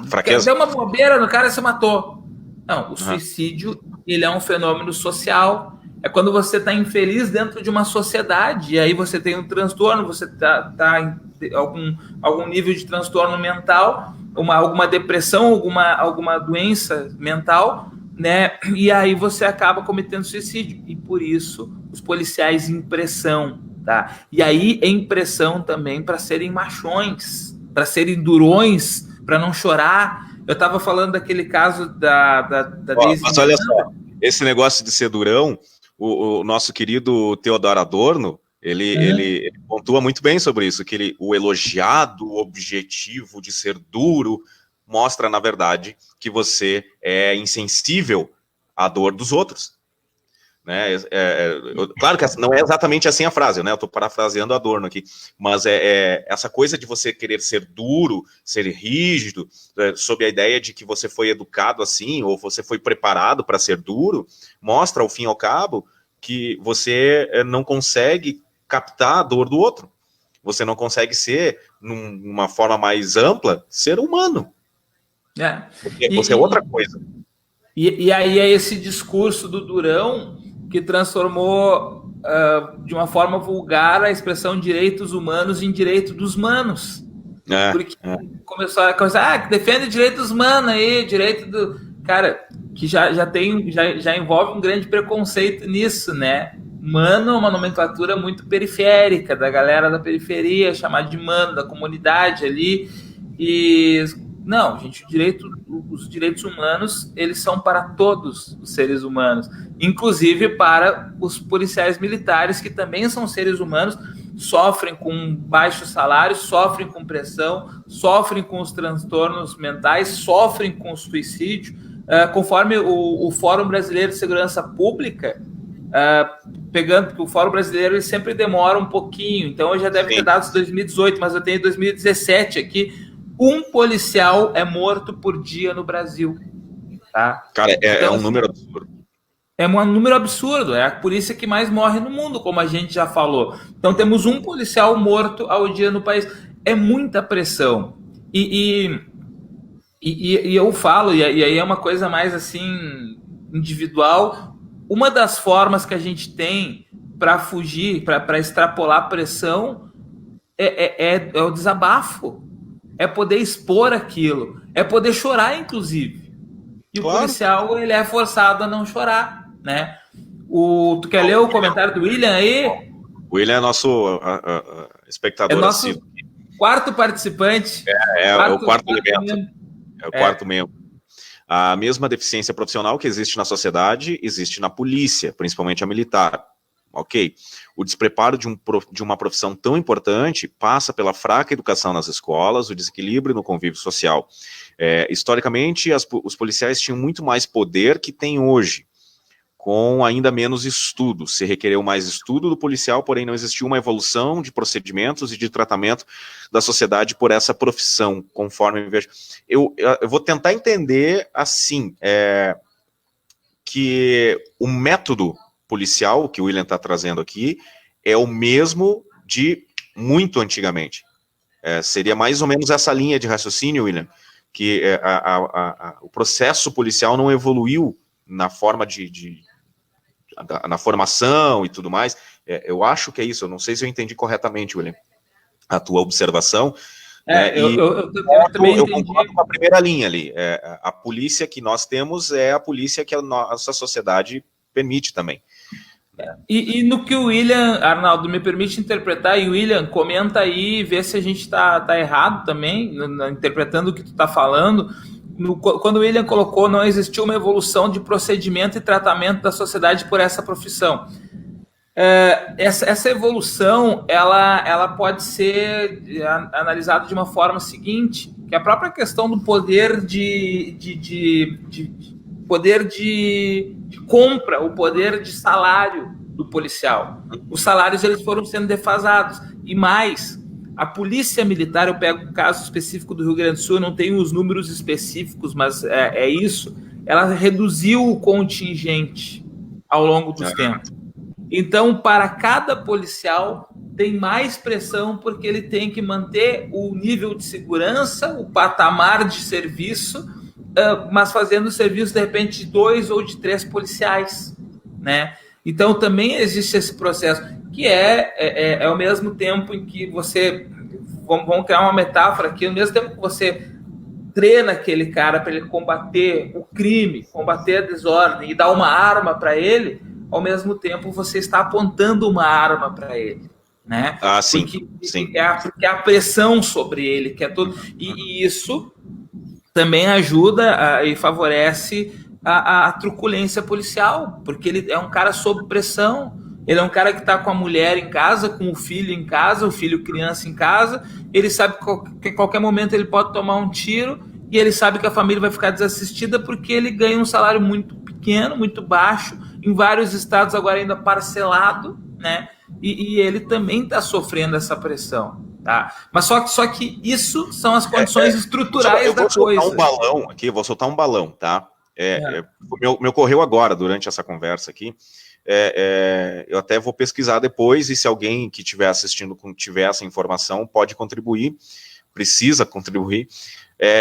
fraqueza. Deu uma bobeira, o cara se matou. Não, o suicídio, ele é um fenômeno social. É quando você está infeliz dentro de uma sociedade, e aí você tem um transtorno, você está em algum nível de transtorno mental, alguma depressão, alguma doença mental, né? E aí você acaba cometendo suicídio. E por isso os policiais em pressão, tá? E aí em pressão também para serem machões, para serem durões, para não chorar. Eu estava falando daquele caso da mas olha só, esse negócio de ser durão, o nosso querido Theodor Adorno, ele pontua muito bem sobre isso, que o elogiado objetivo de ser duro mostra, na verdade, que você é insensível à dor dos outros. Né? Claro que não é exatamente assim a frase, né? Eu estou parafraseando Adorno aqui, mas essa coisa de você querer ser duro, ser rígido, sob a ideia de que você foi educado assim, ou você foi preparado para ser duro, mostra, ao fim e ao cabo, que você não consegue captar a dor do outro. Você não consegue ser, numa forma mais ampla, ser humano. Você é outra coisa. E aí é esse discurso do durão que transformou de uma forma vulgar a expressão direitos humanos em direito dos manos. Porque começou a coisa, que defende direitos humanos aí, direito do... Cara, que já envolve um grande preconceito nisso, né? Mano é uma nomenclatura muito periférica, da galera da periferia, chamada de mano, da comunidade ali, e Não, gente, os direitos humanos, eles são para todos os seres humanos, inclusive para os policiais militares, que também são seres humanos, sofrem com baixos salários, sofrem com pressão, sofrem com os transtornos mentais, sofrem com o suicídio. Conforme o Fórum Brasileiro de Segurança Pública, pegando que o Fórum Brasileiro ele sempre demora um pouquinho, então eu já deve ter dados de 2018, mas eu tenho 2017 aqui. Um policial é morto por dia no Brasil. Tá? Cara, então, um número absurdo. É um número absurdo, é a polícia que mais morre no mundo, como a gente já falou. Então temos um policial morto ao dia no país. É muita pressão. E eu falo, e aí é uma coisa mais assim, individual. Uma das formas que a gente tem para fugir, para extrapolar a pressão, é o desabafo. É poder expor aquilo. É poder chorar, inclusive. E claro. O policial, ele é forçado a não chorar, né? Tu quer ler o comentário do William aí? O William é nosso espectador. É nosso quarto participante. O quarto elemento. É o quarto membro. A mesma deficiência profissional que existe na sociedade, existe na polícia, principalmente a militar. Ok? O despreparo de uma profissão tão importante passa pela fraca educação nas escolas, o desequilíbrio no convívio social. Historicamente, os policiais tinham muito mais poder que têm hoje, com ainda menos estudo. Se requereu mais estudo do policial, porém não existiu uma evolução de procedimentos e de tratamento da sociedade por essa profissão, conforme eu vejo. Eu vou tentar entender assim, que o método policial que o William está trazendo aqui é o mesmo de muito antigamente. Seria mais ou menos essa linha de raciocínio, William, que o processo policial não evoluiu na forma na formação e tudo mais. Eu acho que é isso, eu não sei se eu entendi corretamente, William, a tua observação. Eu concordo com a primeira linha ali. A polícia que nós temos é a polícia que a nossa sociedade permite também. E no que o William, Arnaldo, me permite interpretar, e o William, comenta aí, vê se a gente está errado também, interpretando o que tu está falando. Quando o William colocou, não existiu uma evolução de procedimento e tratamento da sociedade por essa profissão. Essa evolução, ela pode ser analisada de uma forma seguinte, que a própria questão do poder poder de compra, o poder de salário do policial. Os salários eles foram sendo defasados. E mais, a polícia militar, eu pego o caso específico do Rio Grande do Sul, eu não tenho os números específicos, mas é isso, ela reduziu o contingente ao longo dos tempos. Então, para cada policial, tem mais pressão porque ele tem que manter o nível de segurança, o patamar de serviço, mas fazendo o serviço, de repente, de 2 ou de 3 policiais, né? Então, também existe esse processo, que é ao mesmo tempo em que você... Vamos criar uma metáfora aqui, ao mesmo tempo que você treina aquele cara para ele combater o crime, combater a desordem e dar uma arma para ele, ao mesmo tempo você está apontando uma arma para ele, né? Sim. Porque a pressão sobre ele, que é todo... E isso também ajuda e favorece a truculência policial, porque ele é um cara sob pressão, ele é um cara que está com a mulher em casa, com o filho em casa, o filho criança em casa, ele sabe que a qualquer momento ele pode tomar um tiro e ele sabe que a família vai ficar desassistida porque ele ganha um salário muito pequeno, muito baixo, em vários estados agora ainda parcelado, né? E ele também está sofrendo essa pressão. Tá? Mas só que isso são as condições estruturais da coisa. Vou soltar um balão, tá? Me ocorreu agora, durante essa conversa aqui. Eu até vou pesquisar depois, e se alguém que estiver assistindo tiver essa informação, pode contribuir, precisa contribuir.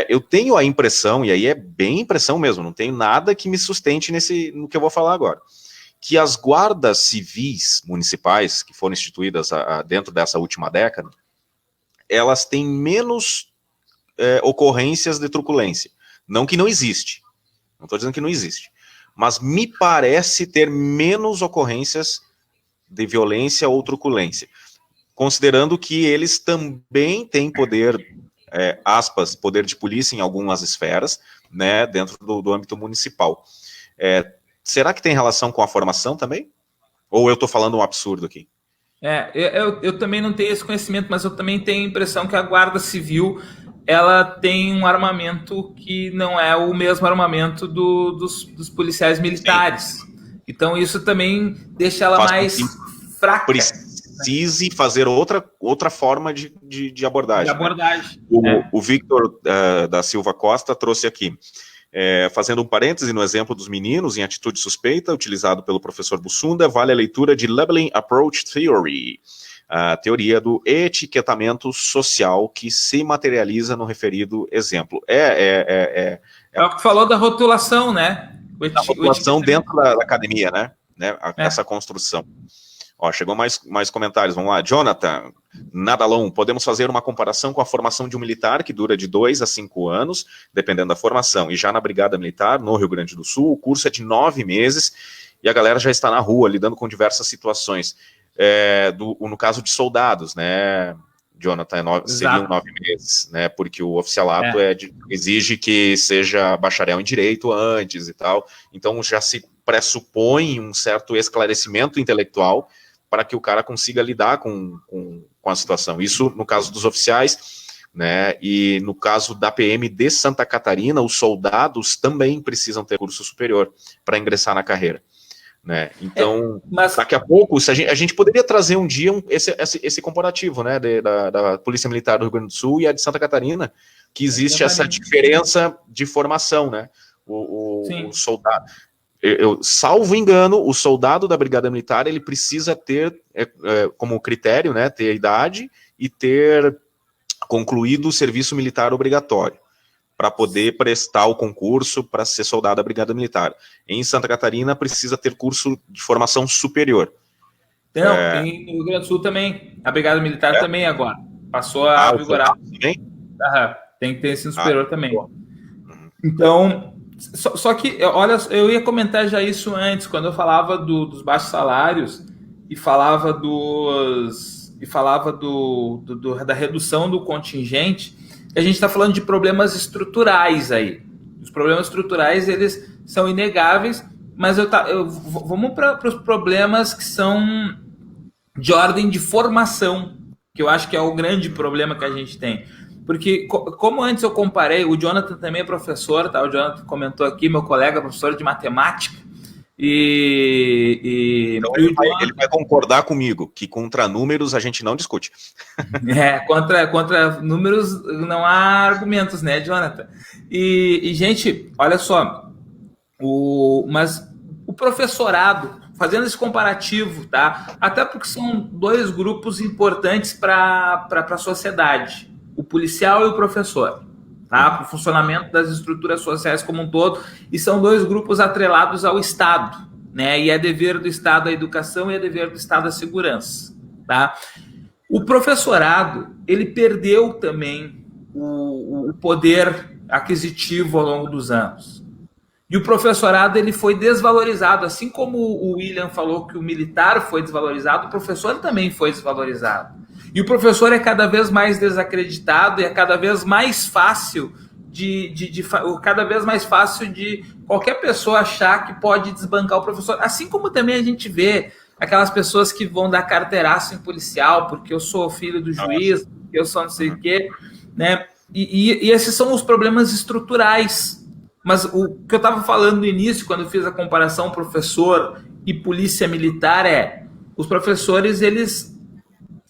Eu tenho a impressão, e aí é bem impressão mesmo, não tenho nada que me sustente no que eu vou falar agora, que as guardas civis municipais, que foram instituídas dentro dessa última década, elas têm menos ocorrências de truculência. Não que não existe, não estou dizendo que não existe, mas me parece ter menos ocorrências de violência ou truculência, considerando que eles também têm poder aspas, poder de polícia em algumas esferas, né, dentro do âmbito municipal. Será que tem relação com a formação também? Ou eu estou falando um absurdo aqui? Eu também não tenho esse conhecimento, mas eu também tenho a impressão que a Guarda Civil ela tem um armamento que não é o mesmo armamento dos policiais militares. Sim. Então isso também deixa ela mais fraca. Precise fazer outra forma de abordagem. De abordagem. O Victor da Silva Costa trouxe aqui, fazendo um parêntese no exemplo dos meninos em atitude suspeita, utilizado pelo professor Bussunda, vale a leitura de Labeling Approach Theory, a teoria do etiquetamento social que se materializa no referido exemplo. É o que falou da rotulação, né? A rotulação dentro da academia, né? Essa construção. Ó, chegou mais comentários, vamos lá. Jonathan Nadalon, podemos fazer uma comparação com a formação de um militar que dura de 2 a 5 anos, dependendo da formação. E já na Brigada Militar, no Rio Grande do Sul, o curso é de 9 meses e a galera já está na rua, lidando com diversas situações. No caso de soldados, né, Jonathan, seriam 9 meses, né, porque o oficialato exige que seja bacharel em direito antes e tal, então já se pressupõe um certo esclarecimento intelectual para que o cara consiga lidar com a situação. Isso no caso dos oficiais, né, e no caso da PM de Santa Catarina, os soldados também precisam ter curso superior para ingressar na carreira. Né? Então, daqui a pouco, a gente poderia trazer um dia esse comparativo, né, da Polícia Militar do Rio Grande do Sul e a de Santa Catarina, que existe essa diferença de formação, né? O soldado, salvo engano, o soldado da Brigada Militar, ele precisa ter como critério, né, ter idade e ter concluído o serviço militar obrigatório, para poder prestar o concurso para ser soldado da Brigada Militar. Em Santa Catarina, precisa ter curso de formação superior. Tem no Rio Grande do Sul também. A Brigada Militar também agora. Passou a vigorar. Tem que ter ensino superior também. Então, só que, olha, eu ia comentar já isso antes, quando eu falava dos baixos salários e falava da redução do contingente. A gente está falando de problemas estruturais aí. Os problemas estruturais, eles são inegáveis, mas vamos para os problemas que são de ordem de formação, que eu acho que é o grande problema que a gente tem. Porque, como antes eu comparei, o Jonathan também é professor, tá? O Jonathan comentou aqui, meu colega, professor de matemática, então ele vai concordar comigo que contra números a gente não discute. Contra números não há argumentos, né, Jonathan? E gente, olha só, mas o professorado, fazendo esse comparativo, tá? Até porque são dois grupos importantes para a sociedade, o policial e o professor. Tá, para o funcionamento das estruturas sociais como um todo, e são dois grupos atrelados ao Estado, né? E é dever do Estado a educação e é dever do Estado a segurança. Tá? O professorado, ele perdeu também o poder aquisitivo ao longo dos anos. E o professorado, ele foi desvalorizado, assim como o William falou que o militar foi desvalorizado, o professor também foi desvalorizado. E o professor é cada vez mais desacreditado e é cada vez mais fácil de qualquer pessoa achar que pode desbancar o professor. Assim como também a gente vê aquelas pessoas que vão dar carteiraço em policial porque eu sou filho do juiz, porque eu sou não sei o quê, né? E esses são os problemas estruturais. Mas o que eu estava falando no início, quando eu fiz a comparação professor e polícia militar, os professores, eles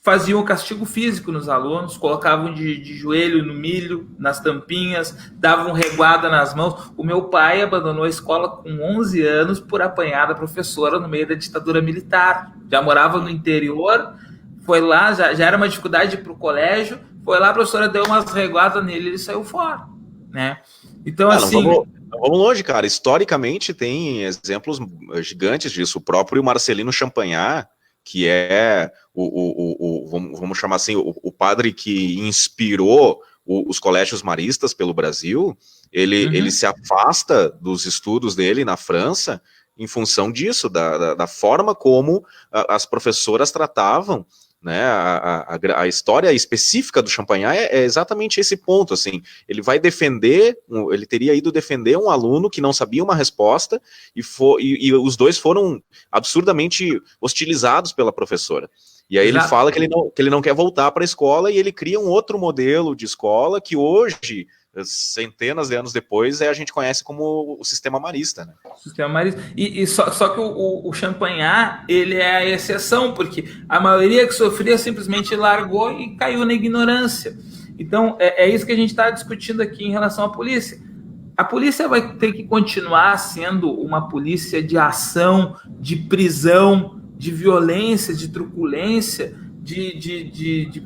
faziam castigo físico nos alunos, colocavam de joelho no milho, nas tampinhas, davam reguada nas mãos. O meu pai abandonou a escola com 11 anos por apanhar da professora no meio da ditadura militar. Já morava no interior, foi lá, já era uma dificuldade para o colégio, foi lá, a professora deu umas reguadas nele e ele saiu fora, né? Então, assim... Não vamos longe, cara. Historicamente tem exemplos gigantes disso. O próprio Marcelino Champagnat, que é vamos chamar assim, o padre que inspirou os colégios maristas pelo Brasil, ele se afasta dos estudos dele na França em função disso, da forma como as professoras tratavam, né? A história específica do Champagnat é exatamente esse ponto, assim, ele vai defender, ele teria ido defender um aluno que não sabia uma resposta e os dois foram absurdamente hostilizados pela professora. E aí ele fala que ele não quer voltar para a escola e ele cria um outro modelo de escola que hoje, centenas de anos depois, a gente conhece como o sistema marista, né? Sistema marista. Só que o Champagnat, ele é a exceção, porque a maioria que sofria simplesmente largou e caiu na ignorância. Então, é isso que a gente está discutindo aqui em relação à polícia. A polícia vai ter que continuar sendo uma polícia de ação, de prisão, de violência, de truculência, de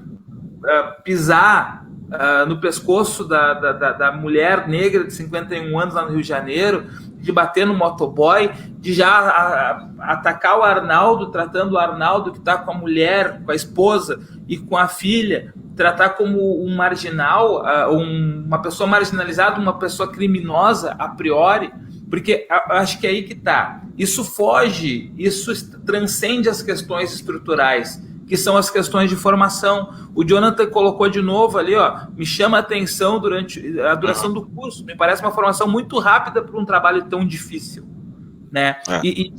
pisar no pescoço da mulher negra de 51 anos lá no Rio de Janeiro, de bater no motoboy, de já atacar o Arnaldo, tratando o Arnaldo que está com a mulher, com a esposa e com a filha, tratar como um marginal, uma pessoa marginalizada, uma pessoa criminosa a priori, porque acho que é aí que está. Isso transcende as questões estruturais, que são as questões de formação. O Jonathan colocou de novo ali, me chama a atenção durante a duração do curso. Me parece uma formação muito rápida para um trabalho tão difícil, né? E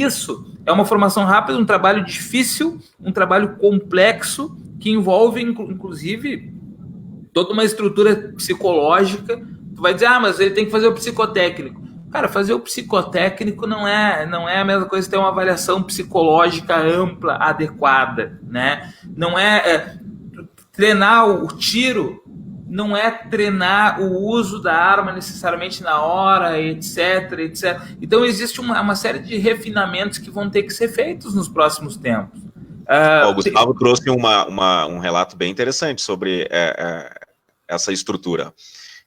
isso é uma formação rápida, um trabalho difícil, um trabalho complexo, que envolve, inclusive, toda uma estrutura psicológica. Tu vai dizer, mas ele tem que fazer o psicotécnico. Cara, fazer o psicotécnico não é a mesma coisa que ter uma avaliação psicológica ampla, adequada, né? Não treinar o tiro, não é treinar o uso da arma necessariamente na hora, etc, etc. Então existe uma série de refinamentos que vão ter que ser feitos nos próximos tempos. O Gustavo trouxe um relato bem interessante sobre essa estrutura.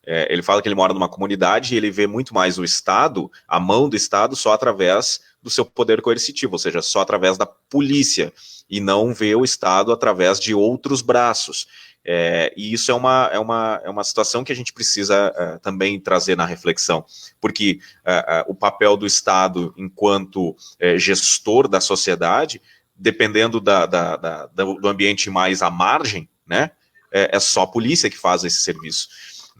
Ele fala que ele mora numa comunidade e ele vê muito mais o Estado, a mão do Estado, só através do seu poder coercitivo, ou seja, só através da polícia, e não vê o Estado através de outros braços. E isso é uma situação que a gente precisa também trazer na reflexão, porque o papel do Estado enquanto gestor da sociedade, dependendo do ambiente mais à margem, né, é só a polícia que faz esse serviço.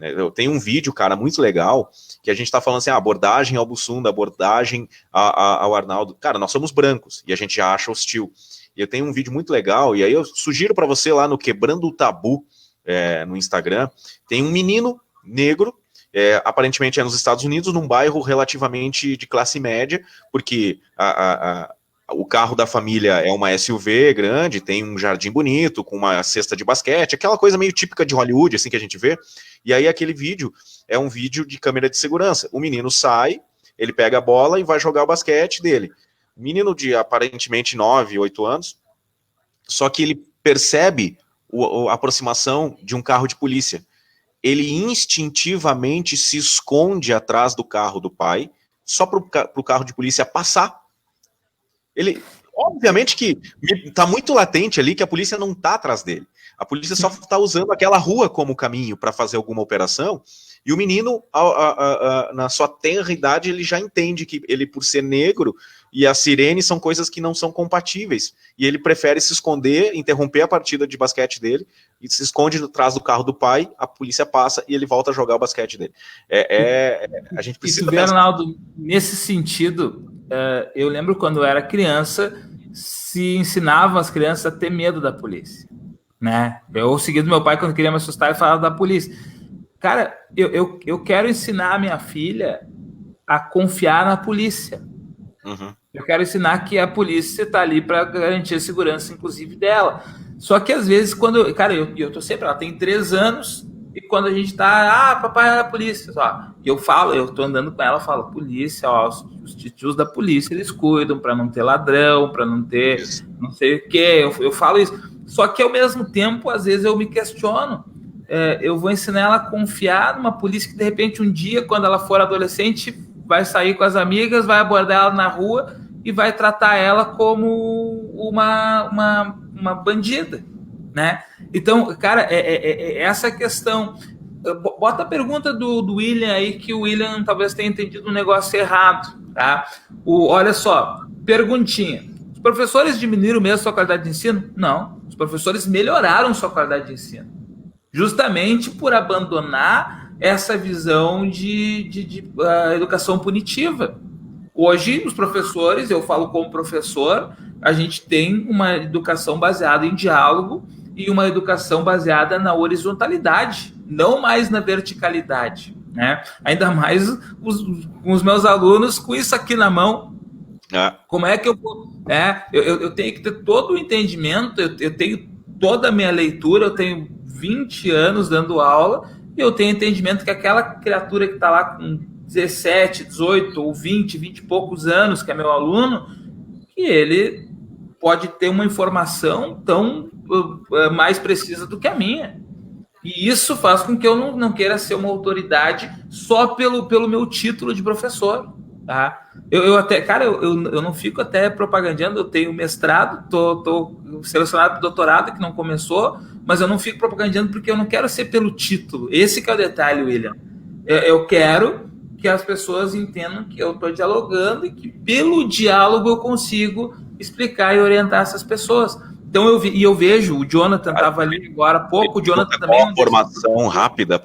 Eu tenho um vídeo, cara, muito legal, que a gente tá falando assim, abordagem ao Bussunda, abordagem ao Arnaldo. Cara, nós somos brancos, e a gente acha hostil. E eu tenho um vídeo muito legal, e aí eu sugiro para você lá no Quebrando o Tabu, no Instagram, tem um menino negro, aparentemente é nos Estados Unidos, num bairro relativamente de classe média, porque o carro da família é uma SUV grande, tem um jardim bonito, com uma cesta de basquete, aquela coisa meio típica de Hollywood, assim, que a gente vê. E aí aquele vídeo é um vídeo de câmera de segurança. O menino sai, ele pega a bola e vai jogar o basquete dele. Menino de aparentemente 9, 8 anos, só que ele percebe a aproximação de um carro de polícia. Ele instintivamente se esconde atrás do carro do pai, só para o carro de polícia passar. Ele, obviamente que está muito latente ali que a polícia não está atrás dele. A polícia só está usando aquela rua como caminho para fazer alguma operação, e o menino, na sua tenra idade, ele já entende que ele, por ser negro, e a sirene são coisas que não são compatíveis, e ele prefere se esconder, interromper a partida de basquete dele, e se esconde atrás do carro do pai, a polícia passa e ele volta a jogar o basquete dele. A gente precisa... E Arnaldo, nesse sentido, eu lembro quando eu era criança, se ensinavam as crianças a ter medo da polícia, né? Eu segui do meu pai quando queria me assustar e falava da polícia. Cara, eu quero ensinar a minha filha a confiar na polícia. Uhum. Eu quero ensinar que a polícia está ali para garantir a segurança, inclusive, dela. Só que às vezes, eu tô sempre, ela tem 3 anos, e quando a gente tá, papai é da polícia, eu tô andando com ela, falo, polícia, os titios da polícia, eles cuidam para não ter ladrão, para não ter não sei o quê, eu falo isso. Só que ao mesmo tempo, às vezes eu me questiono, eu vou ensinar ela a confiar numa polícia que de repente um dia, quando ela for adolescente, vai sair com as amigas, vai abordar ela na rua e vai tratar ela como uma bandida, né? Então, cara, essa questão. Bota a pergunta do William aí, que o William talvez tenha entendido um negócio errado, tá? Olha só, perguntinha. Os professores diminuíram mesmo a sua qualidade de ensino? Não. Os professores melhoraram sua qualidade de ensino, justamente por abandonar essa visão de educação punitiva. Hoje, os professores, eu falo como professor, a gente tem uma educação baseada em diálogo e uma educação baseada na horizontalidade, não mais na verticalidade, né? Ainda mais os meus alunos com isso aqui na mão. Como é que eu vou... eu tenho que ter todo o entendimento, eu tenho toda a minha leitura, eu tenho 20 anos dando aula, e eu tenho entendimento que aquela criatura que está lá com 17, 18 ou 20 e poucos anos, que é meu aluno, que ele pode ter uma informação tão mais precisa do que a minha. E isso faz com que eu não queira ser uma autoridade só pelo meu título de professor, tá? Eu até, cara, eu não fico até propagandando, eu tenho mestrado, tô selecionado para doutorado, que não começou, mas eu não fico propagandando porque eu não quero ser pelo título. Esse que é o detalhe, William. Eu quero que as pessoas entendam que eu estou dialogando e que pelo diálogo eu consigo explicar e orientar essas pessoas. Então eu vejo, o Jonathan estava ali agora há pouco, o Jonathan também... Qual a formação rápida,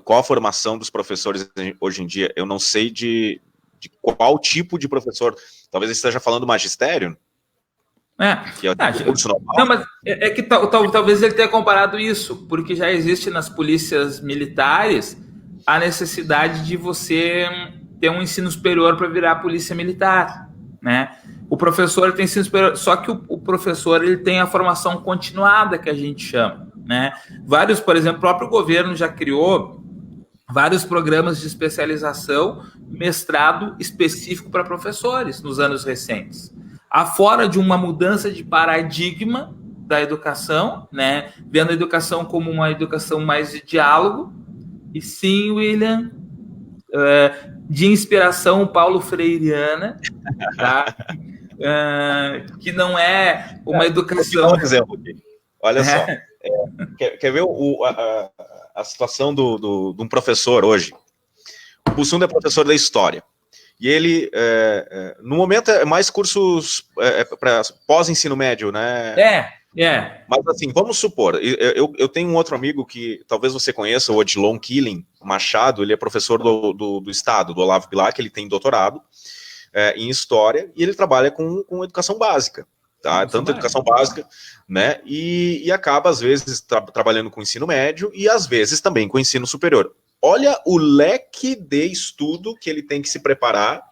qual a formação dos professores hoje em dia? Eu não sei de qual tipo de professor, talvez esteja falando magistério, que é o curso normal. Não, mas é que talvez ele tenha comparado isso, porque já existe nas polícias militares a necessidade de você ter um ensino superior para virar polícia militar, né? O professor tem ensino superior, só que o professor ele tem a formação continuada, que a gente chama, né? Vários, por exemplo, o próprio governo já criou vários programas de especialização, mestrado específico para professores nos anos recentes. Afora de uma mudança de paradigma da educação, né? Vendo a educação como uma educação mais de diálogo, e sim, William, de inspiração Paulo Freireana, tá? Que não é uma educação... Vou dar um exemplo aqui. Olha só, quer ver a situação de um professor hoje? O Bussunda é professor da história, e ele, no momento, é mais cursos para pós-ensino médio, né? Mas assim, vamos supor, eu tenho um outro amigo que talvez você conheça, o Odilon Killing Machado, ele é professor do Estado, do Olavo Bilac, ele tem doutorado em História, e ele trabalha com educação básica, tá? Tanto educação básica, né, e acaba, às vezes, trabalhando com ensino médio, e às vezes também com ensino superior. Olha o leque de estudo que ele tem que se preparar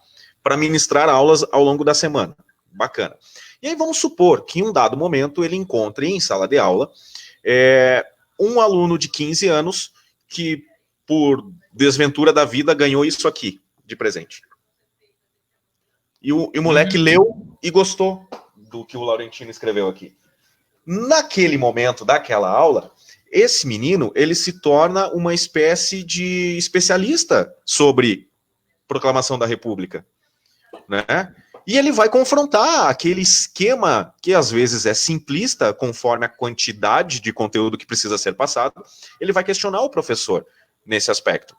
para ministrar aulas ao longo da semana. Bacana. E aí vamos supor que em um dado momento ele encontre em sala de aula um aluno de 15 anos que, por desventura da vida, ganhou isso aqui de presente. E o moleque leu e gostou do que o Laurentino escreveu aqui. Naquele momento daquela aula, esse menino, ele se torna uma espécie de especialista sobre proclamação da República, né? E ele vai confrontar aquele esquema que às vezes é simplista, conforme a quantidade de conteúdo que precisa ser passado. Ele vai questionar o professor nesse aspecto.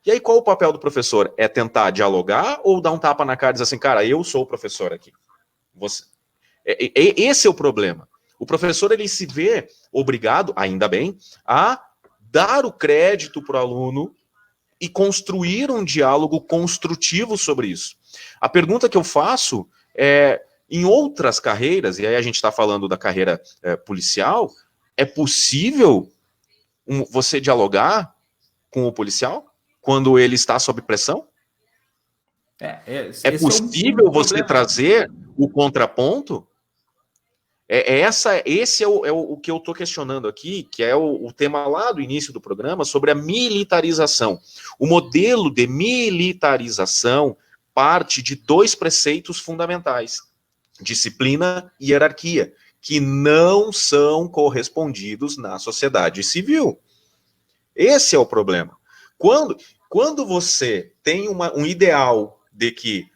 E aí, qual o papel do professor? É tentar dialogar ou dar um tapa na cara e dizer assim, cara, eu sou o professor aqui. Esse é o problema. O professor, ele se vê obrigado, ainda bem, a dar o crédito para o aluno e construir um diálogo construtivo sobre isso. A pergunta que eu faço é, em outras carreiras, e aí a gente está falando da carreira policial, é possível você dialogar com o policial quando ele está sob pressão? É possível você trazer o contraponto? Esse é o que eu estou questionando aqui, que é o tema lá do início do programa, sobre a militarização. O modelo de militarização parte de dois preceitos fundamentais, disciplina e hierarquia, que não são correspondidos na sociedade civil. Esse é o problema. Quando você tem um ideal de que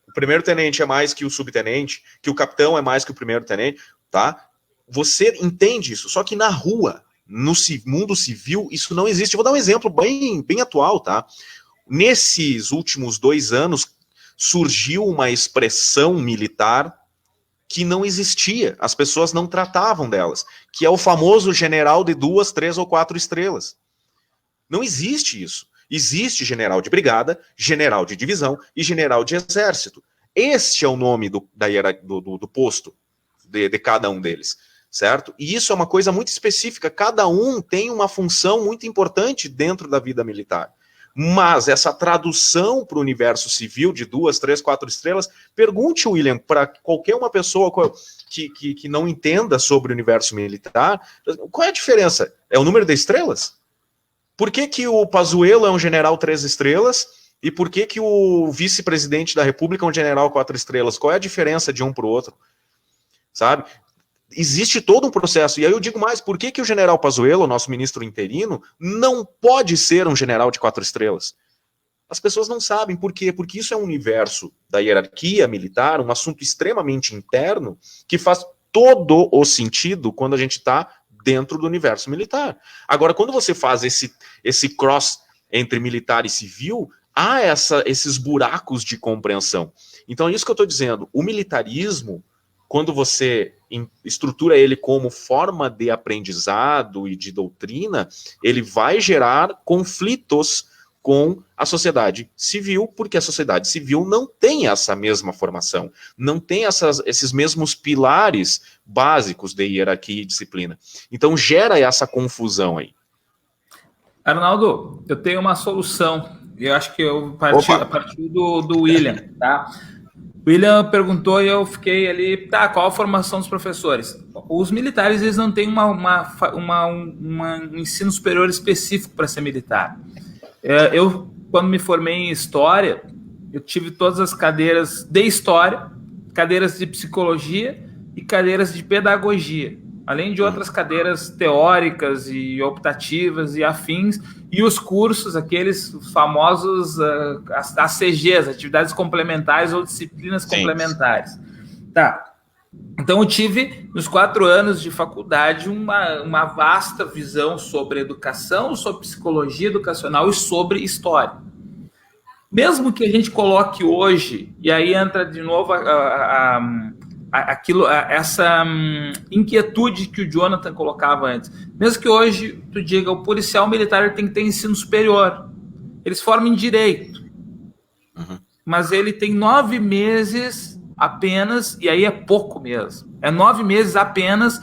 o primeiro-tenente é mais que o subtenente, que o capitão é mais que o primeiro-tenente, tá? Você entende isso, só que na rua, no mundo civil, isso não existe. Eu vou dar um exemplo bem atual, tá? Nesses últimos 2 anos, surgiu uma expressão militar que não existia, as pessoas não tratavam delas, que é o famoso general de 2, 3 ou 4 estrelas. Não existe isso. Existe general de brigada, general de divisão e general de exército. Este é o nome do posto de cada um deles, certo? E isso é uma coisa muito específica, cada um tem uma função muito importante dentro da vida militar. Mas essa tradução para o universo civil de 2, 3, 4 estrelas, pergunte, William, para qualquer uma pessoa que não entenda sobre o universo militar, qual é a diferença? É o número de estrelas? Por que o Pazuello é um general 3 estrelas e por que o vice-presidente da República é um general 4 estrelas? Qual é a diferença de um para o outro? Sabe? Existe todo um processo. E aí eu digo mais, por que o general Pazuello, nosso ministro interino, não pode ser um general de 4 estrelas? As pessoas não sabem por quê. Porque isso é um universo da hierarquia militar, um assunto extremamente interno, que faz todo o sentido quando a gente está dentro do universo militar. Agora, quando você faz esse cross entre militar e civil, há esses buracos de compreensão. Então é isso que eu estou dizendo. O militarismo, quando você estrutura ele como forma de aprendizado e de doutrina, ele vai gerar conflitos com a sociedade civil, porque a sociedade civil não tem essa mesma formação, não tem esses mesmos pilares básicos de hierarquia e disciplina. Então gera essa confusão aí. Arnaldo, eu tenho uma solução. Eu acho que eu parti do William, tá? O William perguntou e eu fiquei ali, tá, qual a formação dos professores? Os militares, eles não têm um ensino superior específico para ser militar. Eu, quando me formei em História, eu tive todas as cadeiras de História, cadeiras de Psicologia e cadeiras de Pedagogia, além de outras cadeiras teóricas e optativas e afins, e os cursos, aqueles famosos ACGs, atividades complementares ou disciplinas complementares. Tá. Então eu tive, nos 4 anos de faculdade, uma vasta visão sobre educação, sobre psicologia educacional e sobre história. Mesmo que a gente coloque hoje, e aí entra de novo essa inquietude que o Jonathan colocava antes. Mesmo que hoje tu diga o policial militar tem que ter ensino superior, eles formam em direito, mas ele tem 9 meses apenas, e aí é pouco mesmo, é 9 meses apenas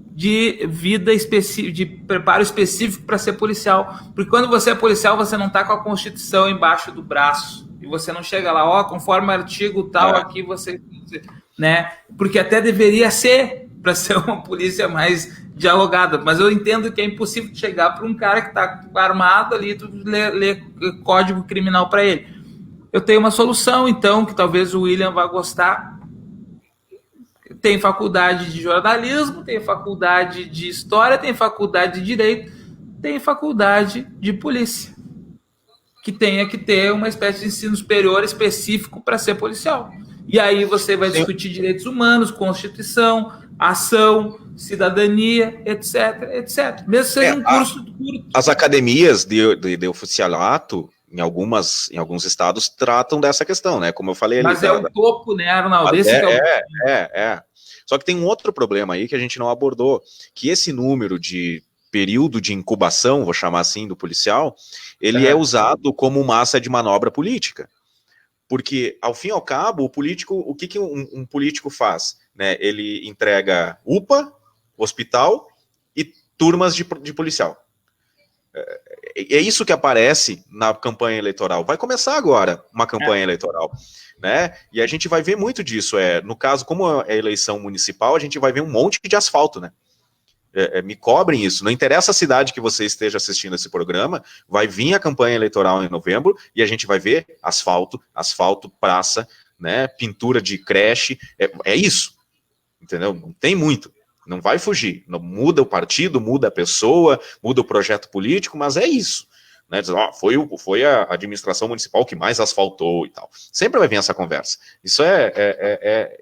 de vida específica, de preparo específico para ser policial, porque quando você é policial você não está com a Constituição embaixo do braço, e você não chega lá, conforme artigo tal, aqui você, né, porque até deveria ser, para ser uma polícia mais dialogada, mas eu entendo que é impossível chegar para um cara que está armado ali e tu ler código criminal para ele. Eu tenho uma solução, então, que talvez o William vá gostar. Tem faculdade de jornalismo, tem faculdade de história, tem faculdade de direito, tem faculdade de polícia, que tenha que ter uma espécie de ensino superior específico para ser policial. E aí você vai discutir direitos humanos, Constituição, ação, cidadania, etc, etc. Mesmo seja um curso curto. As academias de oficialato, em alguns estados, tratam dessa questão, né? Como eu falei ali. Mas é o topo, né, Arnaldo? Só que tem um outro problema aí que a gente não abordou, que esse número de período de incubação, vou chamar assim, do policial, ele é usado como massa de manobra política. Porque, ao fim e ao cabo, o político, o que um político faz? Né? Ele entrega UPA, hospital e turmas de policial. É isso que aparece na campanha eleitoral. Vai começar agora uma campanha eleitoral, né? E a gente vai ver muito disso. No caso, como é eleição municipal, a gente vai ver um monte de asfalto, né? Me cobrem isso. Não interessa a cidade que você esteja assistindo esse programa, vai vir a campanha eleitoral em novembro e a gente vai ver asfalto, praça, né? Pintura de creche. É isso, entendeu? Não tem muito. Não vai fugir, não muda o partido, muda a pessoa, muda o projeto político, mas é isso. Né? Diz, foi a administração municipal que mais asfaltou e tal. Sempre vai vir essa conversa. Isso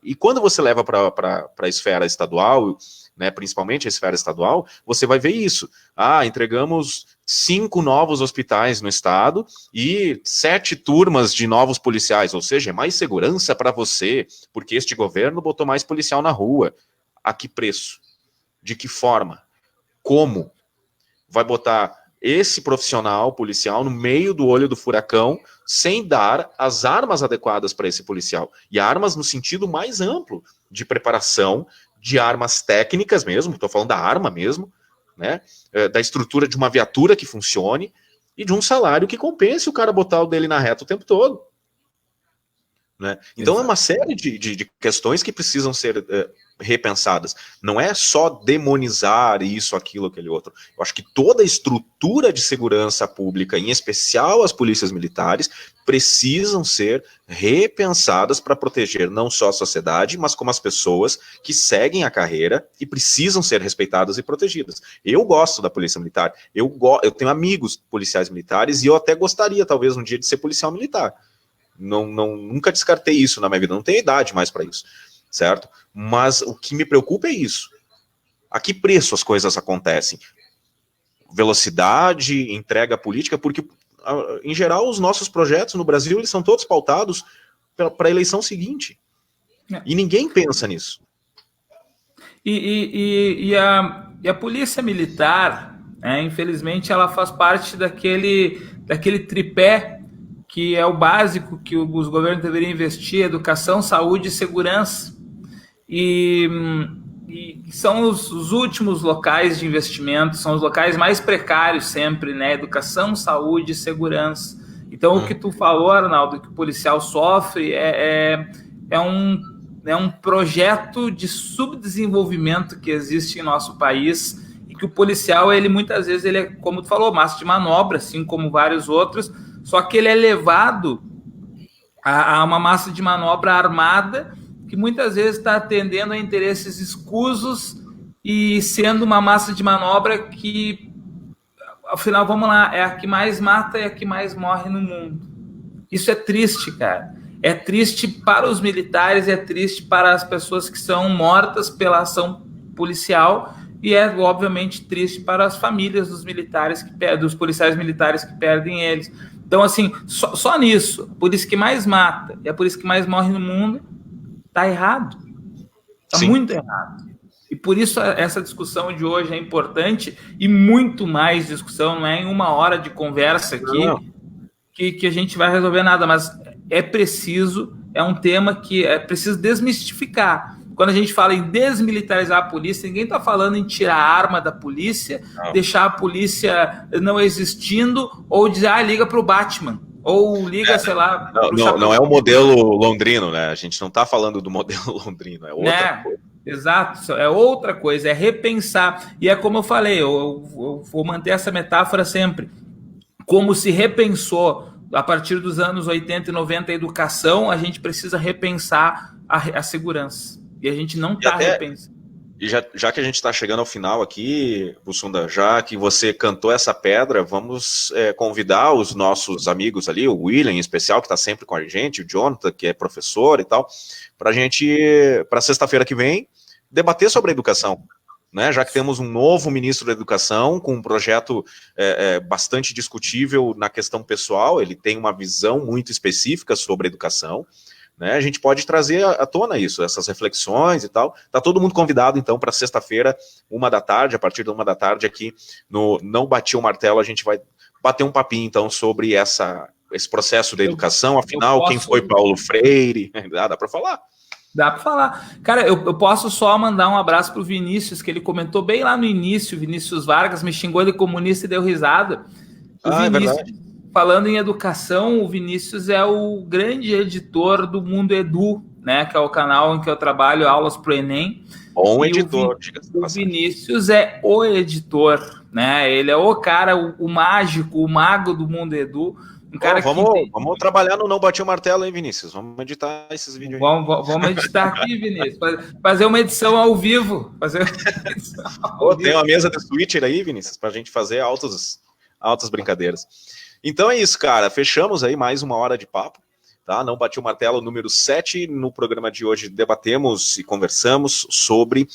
E quando você leva para a esfera estadual, né, principalmente a esfera estadual, você vai ver isso. Entregamos 5 novos hospitais no estado e 7 turmas de novos policiais, ou seja, é mais segurança para você, porque este governo botou mais policial na rua. A que preço? De que forma? Como? Vai botar esse profissional policial no meio do olho do furacão sem dar as armas adequadas para esse policial. E armas no sentido mais amplo de preparação, de armas técnicas mesmo, estou falando da arma mesmo, né? Da estrutura de uma viatura que funcione e de um salário que compense o cara botar o dele na reta o tempo todo. Né? Então, é uma série de questões que precisam ser repensadas. Não é só demonizar isso, aquilo, aquele outro. Eu acho que toda a estrutura de segurança pública, em especial as polícias militares, precisam ser repensadas para proteger não só a sociedade, mas como as pessoas que seguem a carreira e precisam ser respeitadas e protegidas. Eu gosto da polícia militar, eu tenho amigos policiais militares e eu até gostaria, talvez, um dia de ser policial militar. Nunca descartei isso na minha vida, não tenho idade mais para isso, certo? Mas o que me preocupa é isso. A que preço as coisas acontecem? Velocidade, entrega política, porque, em geral, os nossos projetos no Brasil, eles são todos pautados para a eleição seguinte. E ninguém pensa nisso. E a polícia militar, infelizmente, ela faz parte daquele tripé que é o básico que os governos deveriam investir: educação, saúde e segurança. E são os últimos locais de investimento, são os locais mais precários sempre, né? Educação, saúde e segurança. Então, o que tu falou, Arnaldo, que o policial sofre é um projeto de subdesenvolvimento que existe em nosso país, e que o policial, ele muitas vezes, ele é, como tu falou, massa de manobra, assim como vários outros, só que ele é levado a uma massa de manobra armada, que muitas vezes está atendendo a interesses escusos e sendo uma massa de manobra que, afinal, vamos lá, é a que mais mata e a que mais morre no mundo. Isso é triste, cara. É triste para os militares, é triste para as pessoas que são mortas pela ação policial, e é, obviamente, triste para as famílias dos militares, dos policiais militares que perdem eles. Então, assim, só nisso, a polícia que mais mata e a polícia que mais morre no mundo, tá errado. Tá muito errado. E por isso essa discussão de hoje é importante, e muito mais discussão, não é em 1 hora de conversa aqui que a gente vai resolver nada, mas é preciso, é um tema que é preciso desmistificar. Quando a gente fala em desmilitarizar a polícia, ninguém está falando em tirar a arma da polícia, deixar a polícia não existindo, ou dizer, liga para o Batman, ou liga, sei lá... Não é o modelo londrino, né? A gente não está falando do modelo londrino, é outra coisa. Exato, é outra coisa, é repensar. E é como eu falei, eu vou manter essa metáfora sempre. Como se repensou a partir dos anos 80 e 90 a educação, a gente precisa repensar a segurança. E a gente não está repensando. E já que a gente está chegando ao final aqui, Bussunda, já que você cantou essa pedra, vamos convidar os nossos amigos ali, o William em especial, que está sempre com a gente, o Jonathan, que é professor e tal, para a gente, para sexta-feira que vem, debater sobre a educação. Né, já que temos um novo ministro da Educação, com um projeto bastante discutível na questão pessoal, ele tem uma visão muito específica sobre a educação, né, a gente pode trazer à tona isso, essas reflexões e tal. Tá todo mundo convidado, então, para sexta-feira, 13h, a partir de 13h, aqui no Não Bati o Martelo, a gente vai bater um papinho, então, sobre esse processo da educação. Afinal, quem foi Paulo Freire? Dá para falar? Dá para falar. Cara, eu posso só mandar um abraço pro Vinícius, que ele comentou bem lá no início, Vinícius Vargas me xingou de comunista e deu risada. É verdade. Falando em educação, o Vinícius é o grande editor do Mundo Edu, né, que é o canal em que eu trabalho, aulas pro Enem. Bom editor. O Vinícius é o editor, né? Ele é o cara, o mágico, o mago do Mundo Edu. Vamos trabalhar no Não Bati o Martelo, hein, Vinícius? Vamos editar esses vídeos aí. Vamos editar aqui, Vinícius. Fazer uma edição ao vivo. Tem uma mesa de switcher aí, Vinícius, para a gente fazer altas brincadeiras. Então é isso, cara. Fechamos aí mais 1 hora de papo. Tá? Não Bati o Martelo número 7. No programa de hoje debatemos e conversamos sobre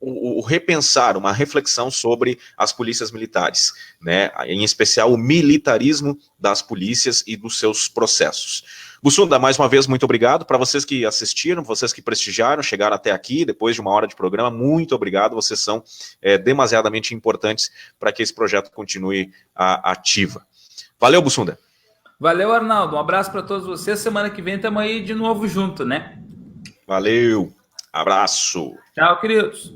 o repensar, uma reflexão sobre as polícias militares, né? Em especial o militarismo das polícias e dos seus processos. Bussunda, mais uma vez, muito obrigado. Para vocês que assistiram, vocês que prestigiaram, chegaram até aqui, depois de uma hora de programa, muito obrigado. Vocês são demasiadamente importantes para que esse projeto continue ativa. Valeu, Bussunda. Valeu, Arnaldo. Um abraço para todos vocês. Semana que vem estamos aí de novo junto, né? Valeu. Abraço. Tchau, queridos.